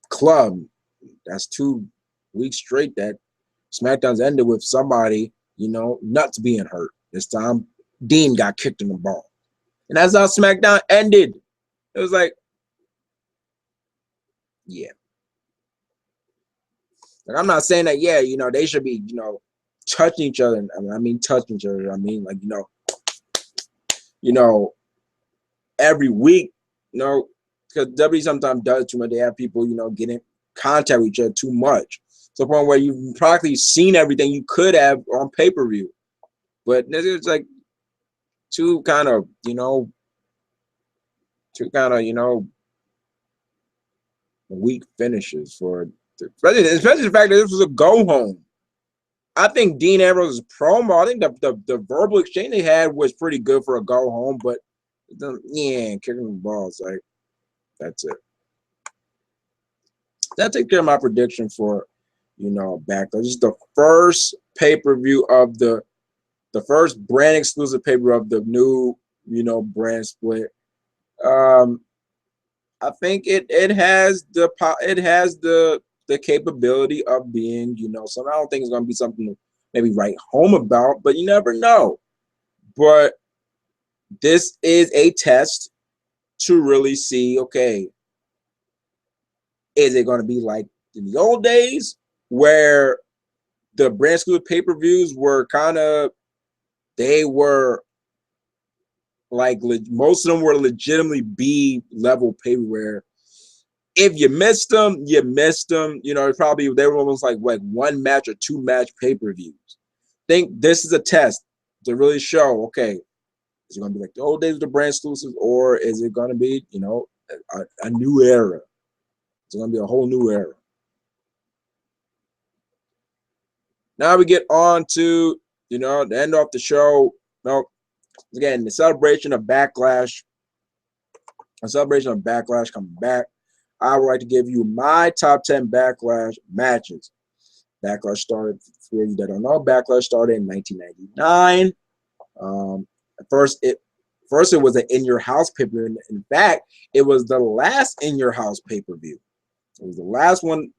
Club. That's 2 weeks straight that SmackDown's ended with somebody, nuts being hurt. This time, Dean got kicked in the ball. And that's how SmackDown ended. It was like, yeah. Like, I'm not saying that, yeah, they should be, touching each other. I mean, touching each other. I mean, like, every week, because W sometimes does too much. They have people, get in contact with each other too much. To the point where you've practically seen everything you could have on pay-per-view. But it's like two kind of, weak finishes for, especially the fact that this was a go-home. I think Dean Ambrose's promo, I think the verbal exchange they had was pretty good for a go-home, but kicking the balls, like, that's it. That takes care of my prediction for, Backlash. This is the first pay-per-view of the first brand exclusive pay-per-view of the new, brand split. I think it has the capability of being, something. I don't think it's gonna be something to maybe write home about, but you never know. But this is a test to really see, okay, is it gonna be like in the old days where the brand exclusive pay-per-views were they were like most of them were legitimately B level pay-per-view where if you missed them, you missed them. Probably they were almost like 1 match or 2 match pay-per-views. Think this is a test to really show, okay, is it going to be like the old days of the brand exclusives, or is it going to be, a new era? It's going to be a whole new era. Now we get on to, the end of the show. Again, the celebration of Backlash. A celebration of Backlash coming back. I would like to give you my top 10 Backlash matches. Backlash started, for you that don't know, Backlash started in 1999. First it was an In Your House pay-per-view. In fact, it was the last In Your House pay-per-view. It was the last In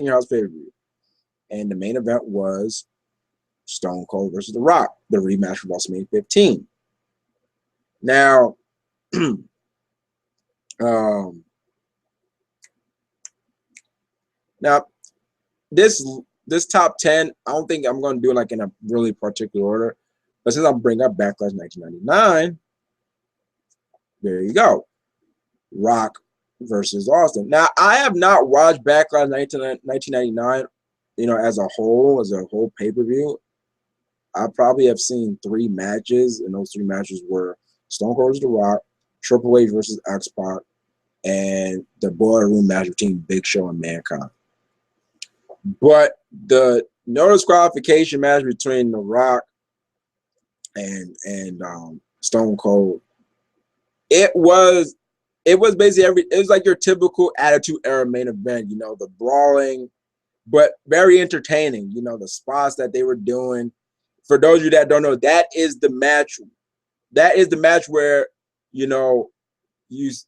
Your House pay-per-view. And the main event was Stone Cold versus The Rock, the rematch for WrestleMania 15. Now, now this top 10, I don't think I'm going to do it like in a really particular order. But since I'll bring up Backlash 1999, there you go. Rock versus Austin. Now, I have not watched Backlash 1999, as a whole pay-per-view. I probably have seen 3 matches, and those 3 matches were Stone Cold versus The Rock, Triple H versus X-Pac, and the Boiler Room match between Big Show and Mankind. But the no disqualification match between The Rock and Stone Cold, it was basically it was like your typical Attitude Era main event. The brawling, but very entertaining. The spots that they were doing. For those of you that don't know, that is the match. That is the match where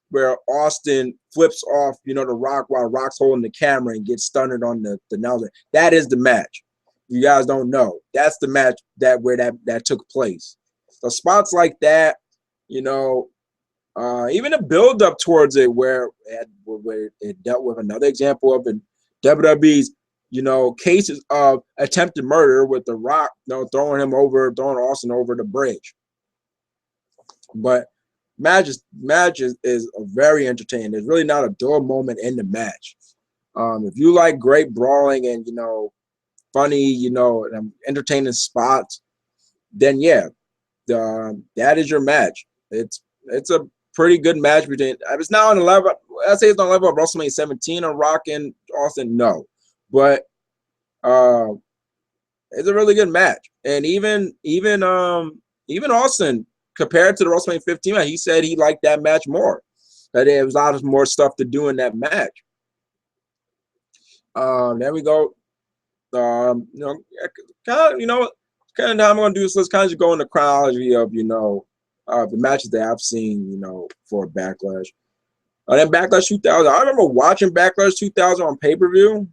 where Austin flips off, The Rock while Rock's holding the camera and gets stunned on the announcer. That is the match. You guys don't know. That's the match where that took place. So spots like that, even a build up towards it where it dealt with another example of in WWE's, cases of attempted murder with The Rock, throwing Austin over the bridge. But matches is very entertaining. There's really not a dull moment in the match. If you like great brawling and funny, entertaining spots, then yeah, that is your match. It's a pretty good match between. It's not on the level. I say it's on the level of WrestleMania 17 or Rock and Austin, no, but it's a really good match. And even Austin, compared to the WrestleMania 15 match, he said he liked that match more. But there was a lot of more stuff to do in that match. There we go. Kind of how I'm gonna do this. Let's kind of just go in the chronology of the matches that I've seen, for Backlash. Then Backlash 2000. I remember watching Backlash 2000 on pay-per-view,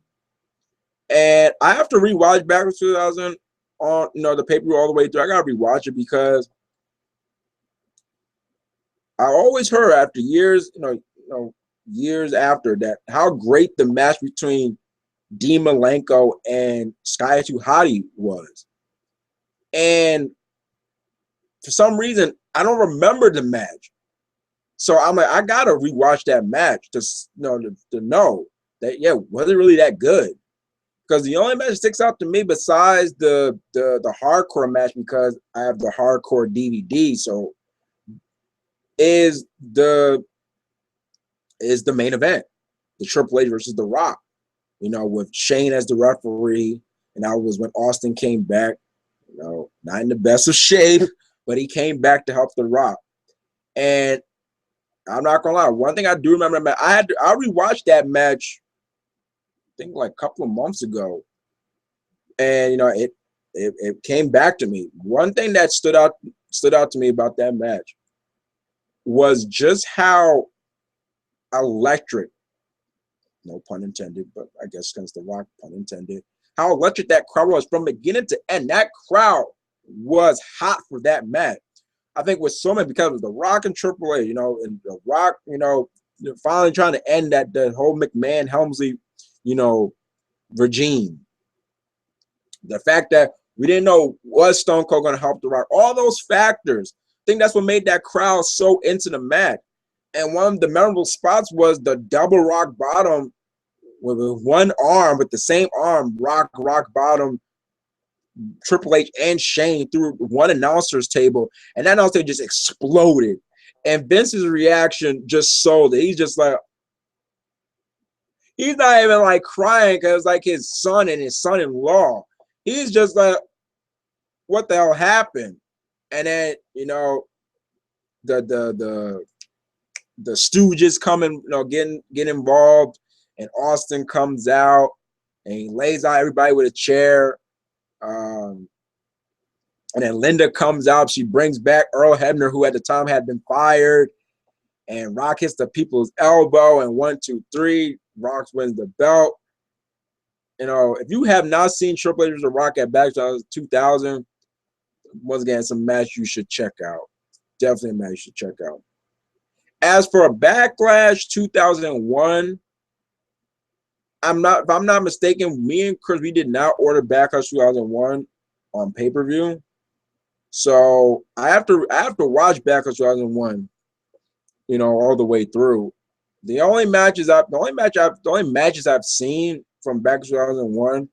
and I have to rewatch Backlash 2000 on the pay-per-view all the way through. I gotta rewatch it because I always heard after years, years after that, how great the match between Dean Malenko and Sky 2 Hottie was. And for some reason, I don't remember the match. So I'm like, I gotta rewatch that match to know that, yeah, was it really that good? Because the only match that sticks out to me besides the hardcore match, because I have the hardcore DVD, so is the main event, the Triple H versus The Rock, with Shane as the referee, and that was when Austin came back, not in the best of shape, but he came back to help The Rock. And I'm not gonna lie, one thing I do remember, I rewatched that match, I think like a couple of months ago, and it came back to me. One thing that stood out to me about that match was just how electric, no pun intended, but I guess against The Rock, pun intended, how electric that crowd was from beginning to end. That crowd was hot for that match. I think with so many, because of The Rock and Triple H, and The Rock, finally trying to end the whole McMahon Helmsley, regime. The fact that we didn't know, was Stone Cold going to help The Rock? All those factors. I think that's what made that crowd so into the match. And one of the memorable spots was the double rock bottom with one arm, with the same arm, rock bottom, Triple H and Shane through one announcer's table. And that announcer just exploded. And Vince's reaction just sold it. He's just like, he's not even like crying because like his son and his son-in-law. He's just like, what the hell happened? And then, the Stooges come and get involved, and Austin comes out and he lays out everybody with a chair. And then Linda comes out. She brings back Earl Hebner, who at the time had been fired. And Rock hits the people's elbow, and 1, 2, 3, Rock wins the belt. If you have not seen Triple H versus Rock at Backlash 2000, once again, it's a match you should check out. Definitely a match you should check out. As for a Backlash 2001, if I'm not mistaken, me and Chris, we did not order Backlash 2001 on pay-per-view. So I have to watch Backlash 2001, all the way through. The only matches I've seen from Backlash 2001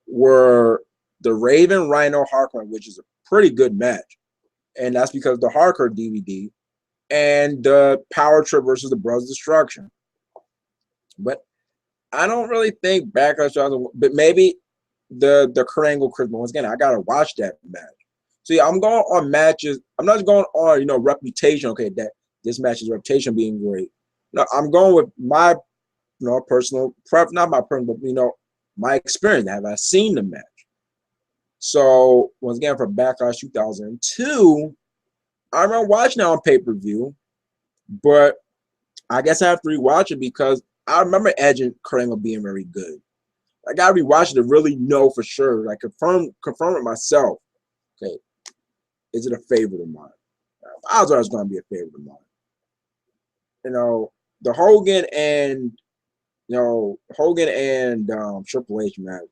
were the Raven Rhino Hardcore, which is a pretty good match. And that's because of the hardcore DVD, and the Power Trip versus the Brothers Destruction. But I don't really think Backlash 2001, but maybe the Kurt Angle Christmas. Once again, I gotta watch that match. So yeah, I'm going on matches. I'm not going on, reputation. Okay, that this match's reputation being great. No, I'm going with my, personal preference, not my personal, but my experience. Have I seen the match? So once again, for Backlash 2002, I remember watching it on pay-per-view, but I guess I have to rewatch it because I remember Edge and Kurt Angle being very good. I gotta rewatch it to really know for sure, like confirm it myself. Okay, is it a favorite of mine? I was always going to be a favorite of mine. The Hogan and Triple H match.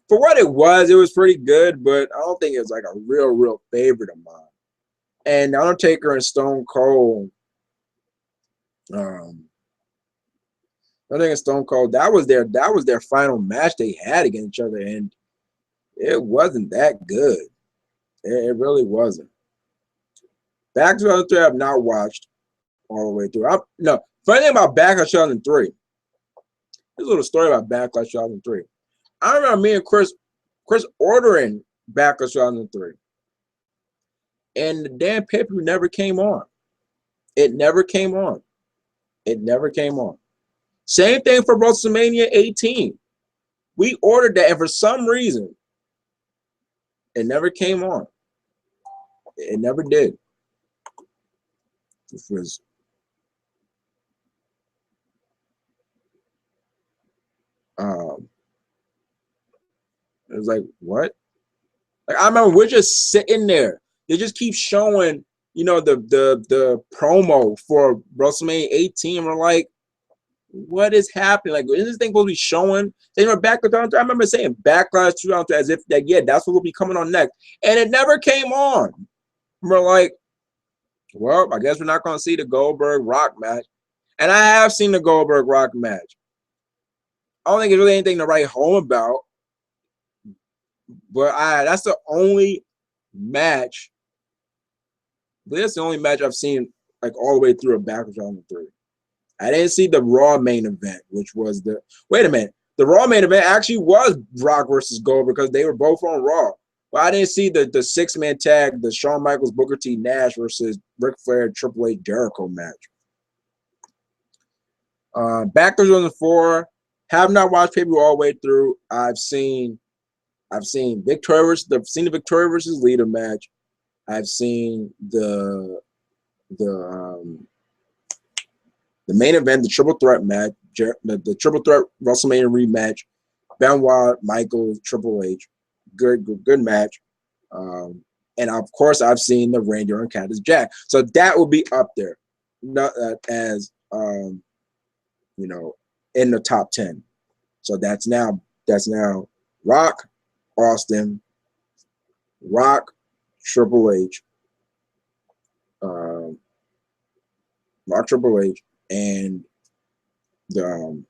For what it was pretty good, but I don't think it was like a real favorite of mine. And Undertaker and Stone Cold, I think Stone Cold, that was their final match they had against each other, and it wasn't that good. It really wasn't. Back to 2003, I've not watched all the way through. Funny thing about Backlash 2003. There's a little story about Backlash 2003. I remember me and Chris ordering Backlash 2003, and the damn pay-per-view never came on. It never came on. It never came on. Same thing for WrestleMania 18. We ordered that, and for some reason, it never came on. It never did. This was it was like, what? Like, I remember we're just sitting there. They just keep showing, the promo for WrestleMania 18. We're like, what is happening? Like, is this thing supposed to be showing? They were back. I remember saying Backlash 2003 as if that, yeah, that's what will be coming on next. And it never came on. We're like, well, I guess we're not going to see the Goldberg Rock match. And I have seen the Goldberg Rock match. I don't think it's really anything to write home about. But that's the only match. That's the only match I've seen like all the way through a Backlash 2003. I didn't see the Raw main event, which was the wait a minute. The Raw main event actually was Brock versus Goldberg because they were both on Raw. But I didn't see the 6-man tag, the Shawn Michaels, Booker T, Nash versus Ric Flair, Triple H, Jericho match. Backlash 2004. Have not watched pay-per-view all the way through. I've seen the Victoria versus Lita match. I've seen the main event, the triple threat match, the triple threat WrestleMania rematch, Benoit, Michaels, Triple H, good match. And of course, I've seen the Randy Orton Cactus Jack. So that will be up there, not as in the top 10. So that's now Rock, Austin, Rock, Triple H, Rock, Triple H, and the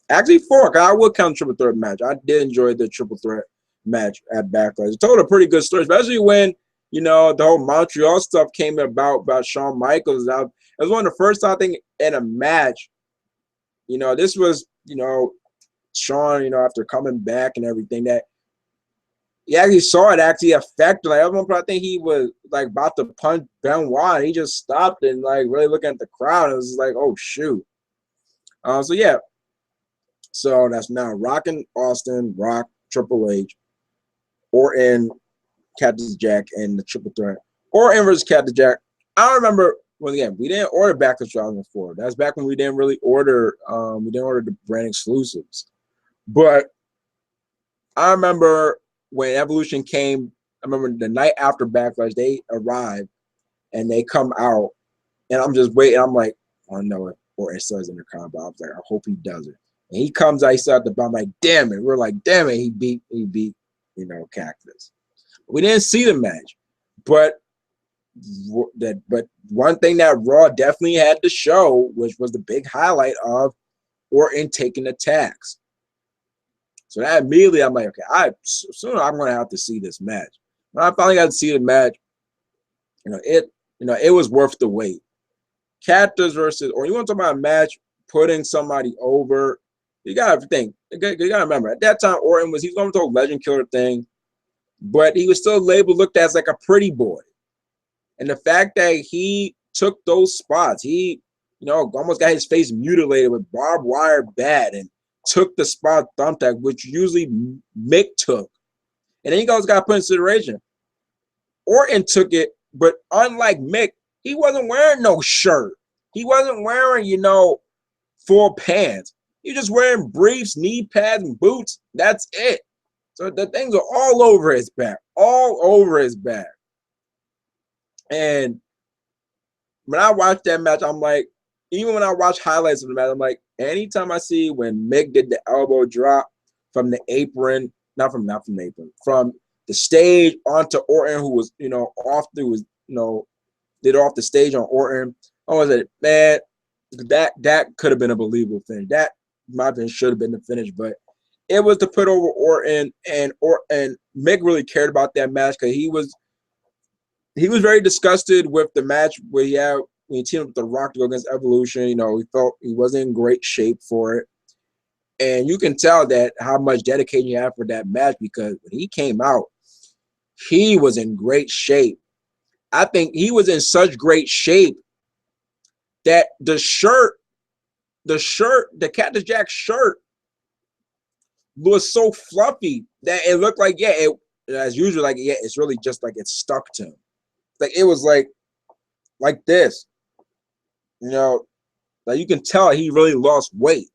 actually 4. I would count the triple threat match. I did enjoy the triple threat match at Backlash. It told a pretty good story, especially when the whole Montreal stuff came about Shawn Michaels. It was one of the first time I think in a match. This was Shawn. After coming back and everything that. He actually saw it actually affect. Like at one point, I think he was like about to punch Benoit, and he just stopped and like really looking at the crowd. It was like, oh shoot. So yeah. So that's now Rock and Austin, Rock, Triple H, Orton, Cactus Jack, and the triple threat. Orton versus Cactus Jack. I don't remember. Well, again, we didn't order Backlash 2004. That's back when we didn't really order. We didn't order the brand exclusives. But I remember. When Evolution came, I remember the night after Backlash, they arrived and they come out, and I'm just waiting. I'm like, I know it, or it says in the combo. I was like, I hope he does it. And he comes out, he started the bomb. Like, damn it. We're like, damn it. He beat, Cactus. We didn't see the match, but one thing that Raw definitely had to show, which was the big highlight of Orton taking the tags. So that immediately I'm like, okay, soon I'm gonna have to see this match. When I finally got to see the match, it was worth the wait. Cactus versus, or you want to talk about a match putting somebody over? You gotta think. You gotta remember at that time Orton he was going to a legend killer thing, but he was still looked at as like a pretty boy. And the fact that he took those spots, he almost got his face mutilated with barbed wire bat and took the spot thumbtack, which usually Mick took. And then you guys got to put in consideration. Orton took it, but unlike Mick, he wasn't wearing no shirt. He wasn't wearing, full pants. He was just wearing briefs, knee pads, and boots. That's it. So the things are all over his back. All over his back. And when I watched that match, I'm like, even when I watch highlights of the match, I'm like, anytime I see when Mick did the elbow drop from the apron, not from the apron, from the stage onto Orton, who was, did off the stage on Orton. I was like, man, that could have been a believable finish. That might have should have been the finish, but it was to put over Orton, and Mick really cared about that match because he was very disgusted with the match where when he teamed up with The Rock to go against Evolution. He felt he wasn't in great shape for it. And you can tell that how much dedication he had for that match because when he came out, he was in great shape. I think he was in such great shape that the shirt the shirt, the Cactus Jack shirt, was so fluffy that it looked like, yeah, it, as usual, like, yeah, it's really just like it stuck to him. Like it was like this, you know, like you can tell he really lost weight,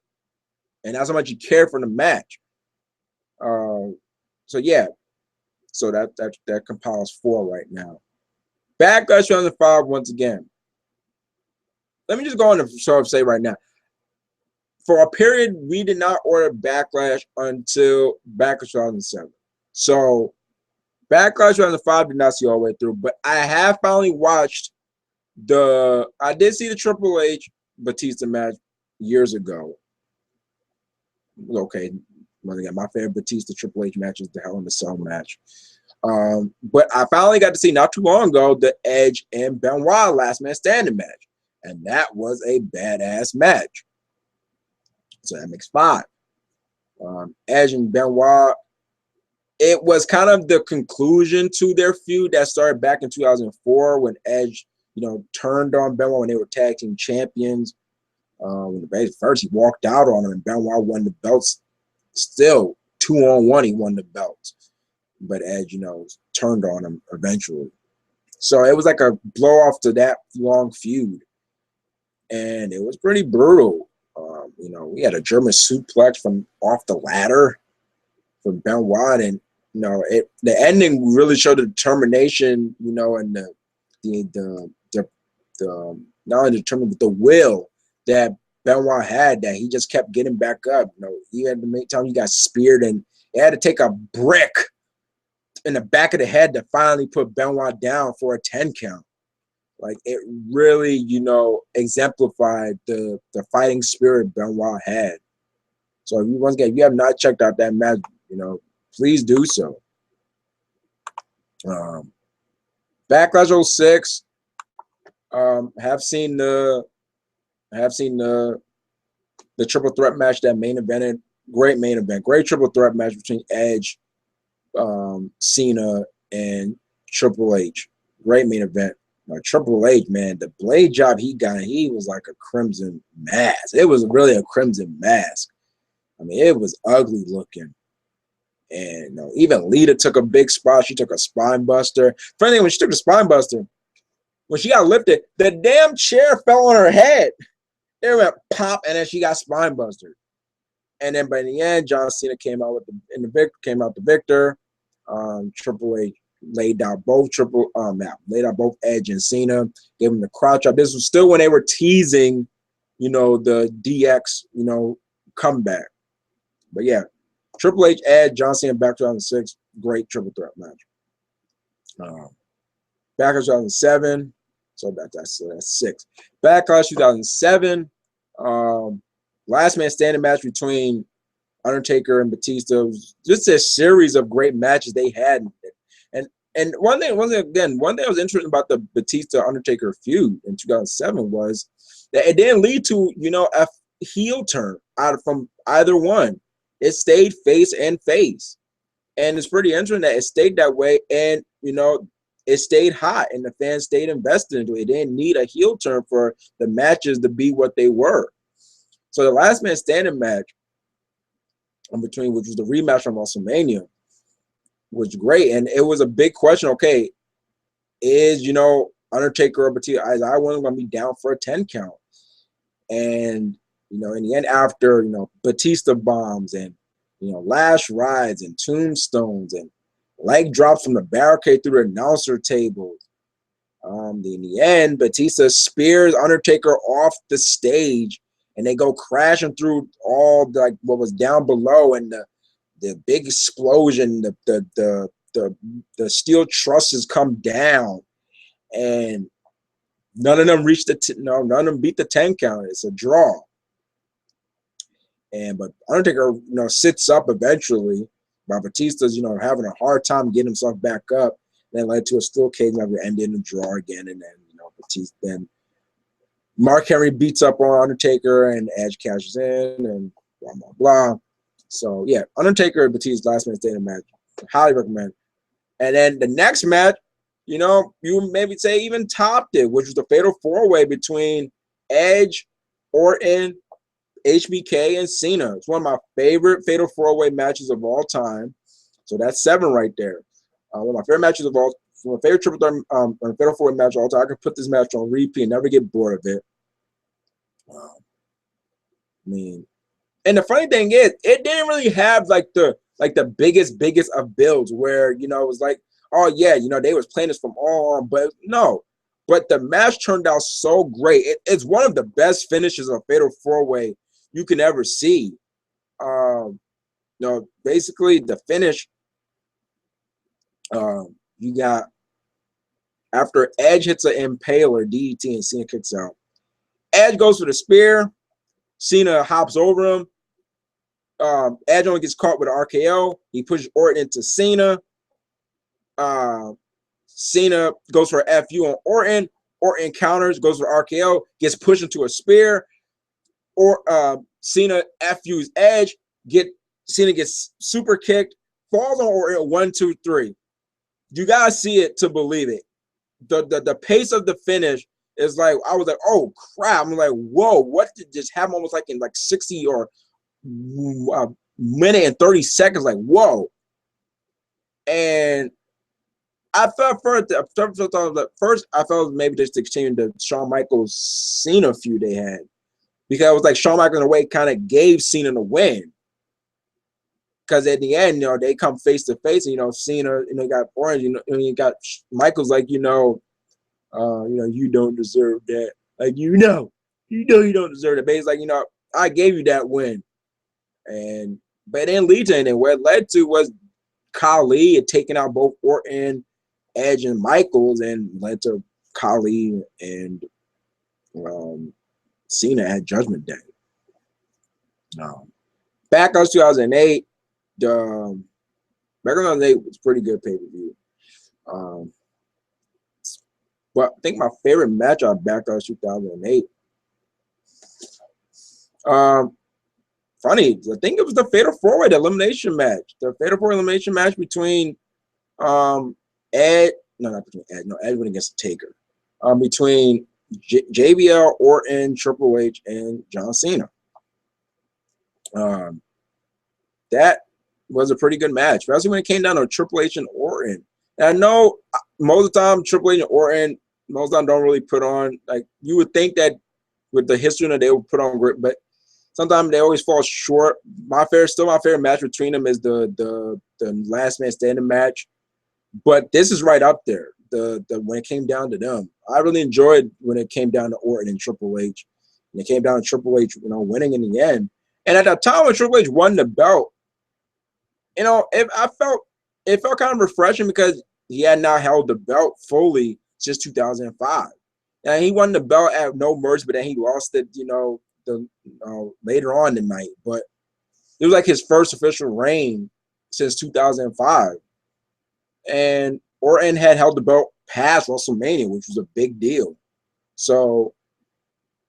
and that's how much he cared for the match. So yeah, so that compiles 4 right now. Backlash 2005 once again. Let me just go on and sort of say right now, for a period, we did not order Backlash until Backlash 2007. So Backlash 2005 did not see all the way through, but I have finally watched I did see the Triple H Batista match years ago. Okay, once again, my favorite Batista Triple H match is the Hell in a Cell match. But I finally got to see not too long ago the Edge and Benoit Last Man Standing match, and that was a badass match. So that makes 5. Edge and Benoit, it was kind of the conclusion to their feud that started back in 2004 when Edge, turned on Benoit when they were tag team champions. First he walked out on him and Benoit won the belts. Still 2-on-1, he won the belts, but Edge, turned on him eventually. So it was like a blow off to that long feud, and it was pretty brutal. We had a German suplex from off the ladder from Benoit, and the ending really showed the determination, and the not only determined but the will that Benoit had, that he just kept getting back up. Even the many times he got speared, and he had to take a brick in the back of the head to finally put Benoit down for a 10 count. Like it really, exemplified the fighting spirit Benoit had. So once again, if you have not checked out that match, please do so. Backlash 06. Have seen the triple threat match that main evented. Great main event. Great triple threat match between Edge, Cena, and Triple H. Great main event. Triple H, man, the blade job he got, he was like a crimson mask. It was really a crimson mask. I mean, it was ugly looking. And even Lita took a big spot. She took a spine buster. Funny thing, when she took the spine buster, when she got lifted, the damn chair fell on her head. It went pop, and then she got spine bustered. And then by the end, John Cena came out the victor. Triple H laid out both Edge and Cena, gave him the crotch up. This was still when they were teasing, the DX, comeback. But yeah, Triple H, Edge, John Cena, back 2006, great triple threat match. Backlash 2007, so that's 6. Backlash 2007, last man standing match between Undertaker and Batista. It was just a series of great matches they had. And one thing that was interesting about the Batista Undertaker feud in 2007 was that it didn't lead to, a heel turn from either one. It stayed face and face. And it's pretty interesting that it stayed that way, and it stayed hot and the fans stayed invested into it. It didn't need a heel turn for the matches to be what they were. So the last man standing match in between, which was the rematch from WrestleMania, was great. And it was a big question. Okay, is, Undertaker or Batista, is I wasn't going to be down for a 10 count. And, in the end, after, Batista bombs and, lash rides and tombstones and leg drops from the barricade through the announcer tables. In the end, Batista spears Undertaker off the stage, and they go crashing through all what was down below, and the big explosion, the steel trusses come down, and none of them none of them beat the 10 count. It's a draw. But Undertaker, sits up eventually, but Batista's, having a hard time getting himself back up. Then led to a steel cage and ended in a draw again. And then, Batista, then Mark Henry beats up on Undertaker and Edge cashes in and blah, blah, blah. So, yeah, Undertaker and Batista's last man standing match. Highly recommend. And then the next match, you maybe say even topped it, which was the fatal 4-way between Edge, Orton, HBK and Cena. It's one of my favorite Fatal 4-Way matches of all time. So that's 7 right there. One of my favorite matches of all, my favorite triple threat, Fatal 4-Way match of all time. I could put this match on repeat and never get bored of it. I mean, and the funny thing is, it didn't really have like the biggest of builds where, you know, it was like, oh yeah, you know, they was playing this from all on, but no. But the match turned out so great. It's one of the best finishes of Fatal 4-Way you can ever see. You know, basically the finish, you got after Edge hits an impaler, DDT, and Cena kicks out. Edge goes for the spear. Cena hops over him. Edge only gets caught with an RKO. He pushes Orton into Cena. Cena goes for an FU on Orton. Orton counters, goes for RKO, gets pushed into a spear. Or Cena FU's Edge. Cena gets super kicked, falls on Orton 1, 2, 3. You gotta see it to believe it. The pace of the finish is like, I was like, oh crap. I'm like, whoa, what did just happen? Almost like in like 60 or a minute and 30 seconds, like whoa. And I felt first I felt maybe just exchanging the Shawn Michaels Cena feud they had, because it was like Shawn Michaels in a way kind of gave Cena the win, because at the end, you know, they come face to face, and you know, Cena, you know, got Orange, you know, and you got Michaels like, you know, you don't deserve that, like, you know you don't deserve it, but it's like, you know, I gave you that win. And but it didn't lead to anything. What it led to was Khali had taken out both Orton, Edge, and Michaels, and led to Khali and Cena at Judgment Day. Backlash 2008, Backlash 2008 was pretty good pay-per-view. But I think my favorite match on Backlash 2008, funny, I think it was the Fatal 4-Way, the elimination match. The Fatal 4-Way elimination match between Edge went against Taker. Between JBL, Orton, Triple H, and John Cena. That was a pretty good match, especially when it came down to Triple H and Orton. And I know most of the time Triple H and Orton, most of the time don't really put on, like, you would think that with the history that they would put on great, but sometimes they always fall short. My favorite match between them is the last man standing match. But this is right up there. When it came down to them, I really enjoyed when it came down to Orton and Triple H, and it came down to Triple H, you know, winning in the end. And at the time when Triple H won the belt, you know, it felt kind of refreshing, because he had not held the belt fully since 2005. And he won the belt at No Mercy, but then he lost it, you know, later on the night. But it was like his first official reign since 2005. And Orton had held the belt past WrestleMania, which was a big deal. So,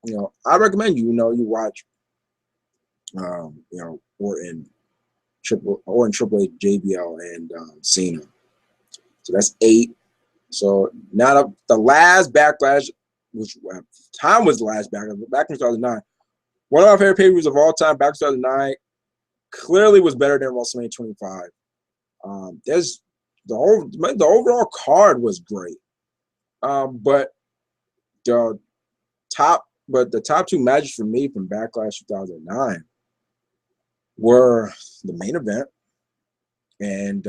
you know, I recommend you watch, Orton, Triple H, JBL, and Cena. So that's 8. So now the last Backlash, which time was the last Backlash, back in 2009. One of my favorite pay-per-views of all time, back in 2009, clearly was better than WrestleMania 25. There's the overall card was great, but the top 2 matches for me from Backlash 2009 were the main event and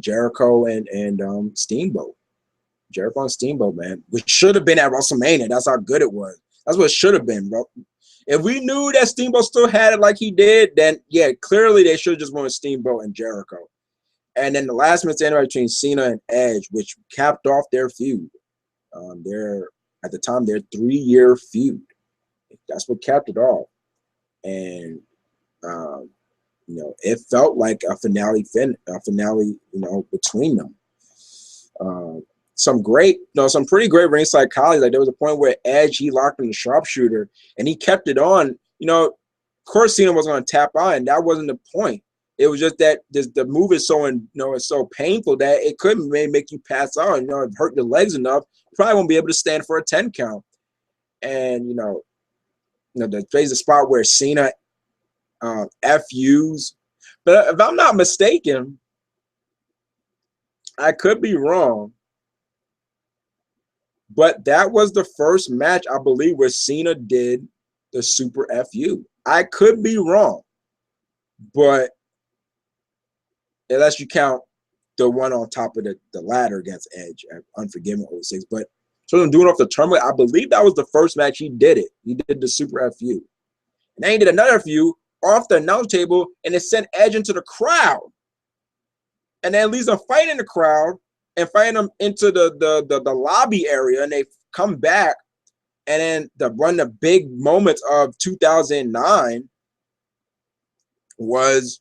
Jericho and Steamboat. Jericho and Steamboat, man, which should have been at WrestleMania. That's how good it was. That's what it should have been, bro. If we knew that Steamboat still had it like he did, then yeah, clearly they should have just won with Steamboat and Jericho. And then the last minute anyway between Cena and Edge, which capped off their feud. At the time, their 3-year feud. That's what capped it off. And you know, it felt like a finale, you know, between them. Some pretty great ring psychology. Like, there was a point where Edge, he locked in the sharpshooter and he kept it on. You know, of course Cena was going to tap out, and that wasn't the point. It was just that the move is so, it's so painful that it could make you pass out. You know, it hurt your legs enough. You probably won't be able to stand for a 10 count. And, you know, there's a spot where Cena FUs. But if I'm not mistaken, I could be wrong, but that was the first match, I believe, where Cena did the Super FU. I could be wrong, but unless you count the one on top of the ladder against Edge at Unforgiven 06. But so I'm doing off the tournament, I believe that was the first match he did it. He did the Super FU. And then he did another FU off the announce table, and it sent Edge into the crowd. And then leaves them fighting the crowd and fighting them into the lobby area, and they come back. And then one of the big moments of 2009 was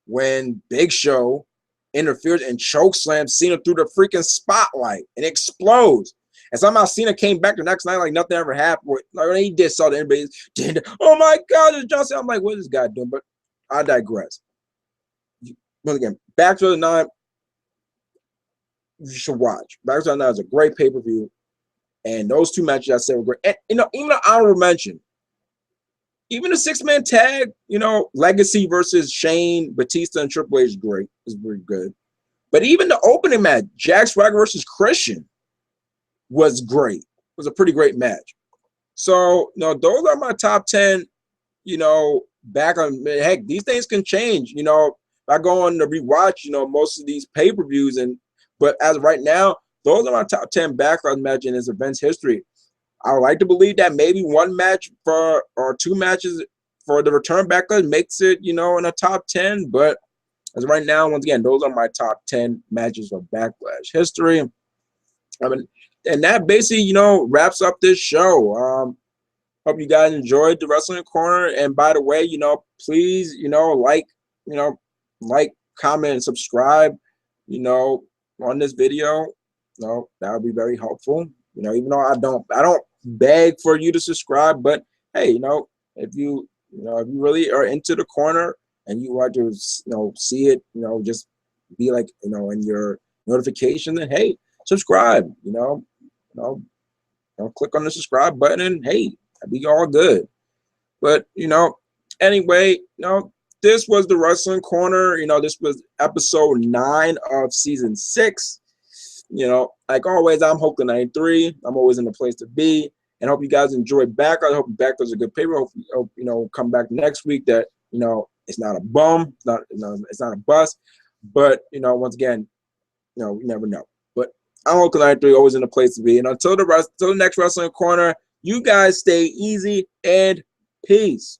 when Big Show interferes and chokeslams Cena through the freaking spotlight and explodes. And somehow Cena came back the next night like nothing ever happened. Like, he did so that everybody did. Oh my God, it's John Cena. I'm like, what is this guy doing? But I digress. Once again, Back to the Nine, you should watch. Back to the Nine is a great pay-per-view. And those two matches I said were great. And, even an honorable mention, even the six-man tag, Legacy versus Shane, Batista, and Triple H is great. It's very good. But even the opening match, Jack Swagger versus Christian, was great. It was a pretty great match. So, those are my top 10, back on, heck, these things can change. I go on to rewatch, most of these pay-per-views, but as of right now, those are my top 10 backlash matches in this event's history. I would like to believe that maybe one match or two matches for the return backlash makes it, in a top 10. But as of right now, once again, those are my top 10 matches of backlash history. And that basically, wraps up this show. Hope you guys enjoyed the Wrestling Corner. And by the way, please, like, comment, and subscribe, on this video. That would be very helpful. Even though I don't beg for you to subscribe, but hey, if you really are into the corner and you want to, see it, just be like, in your notification, then hey, subscribe. Click on the subscribe button, and hey, that'd be all good. But anyway, this was the Wrestling Corner. This was episode 9 of season 6. Like always, I'm Hope the 93. I'm always in the place to be, and hope you guys enjoyed Backlash. I hope Backlash is a good paper. Hope come back next week that it's not a bum, it's not a bust, but once again, we never know. But I'm Hope the 93, always in the place to be, and until the next Wrestling Corner, you guys stay easy and peace.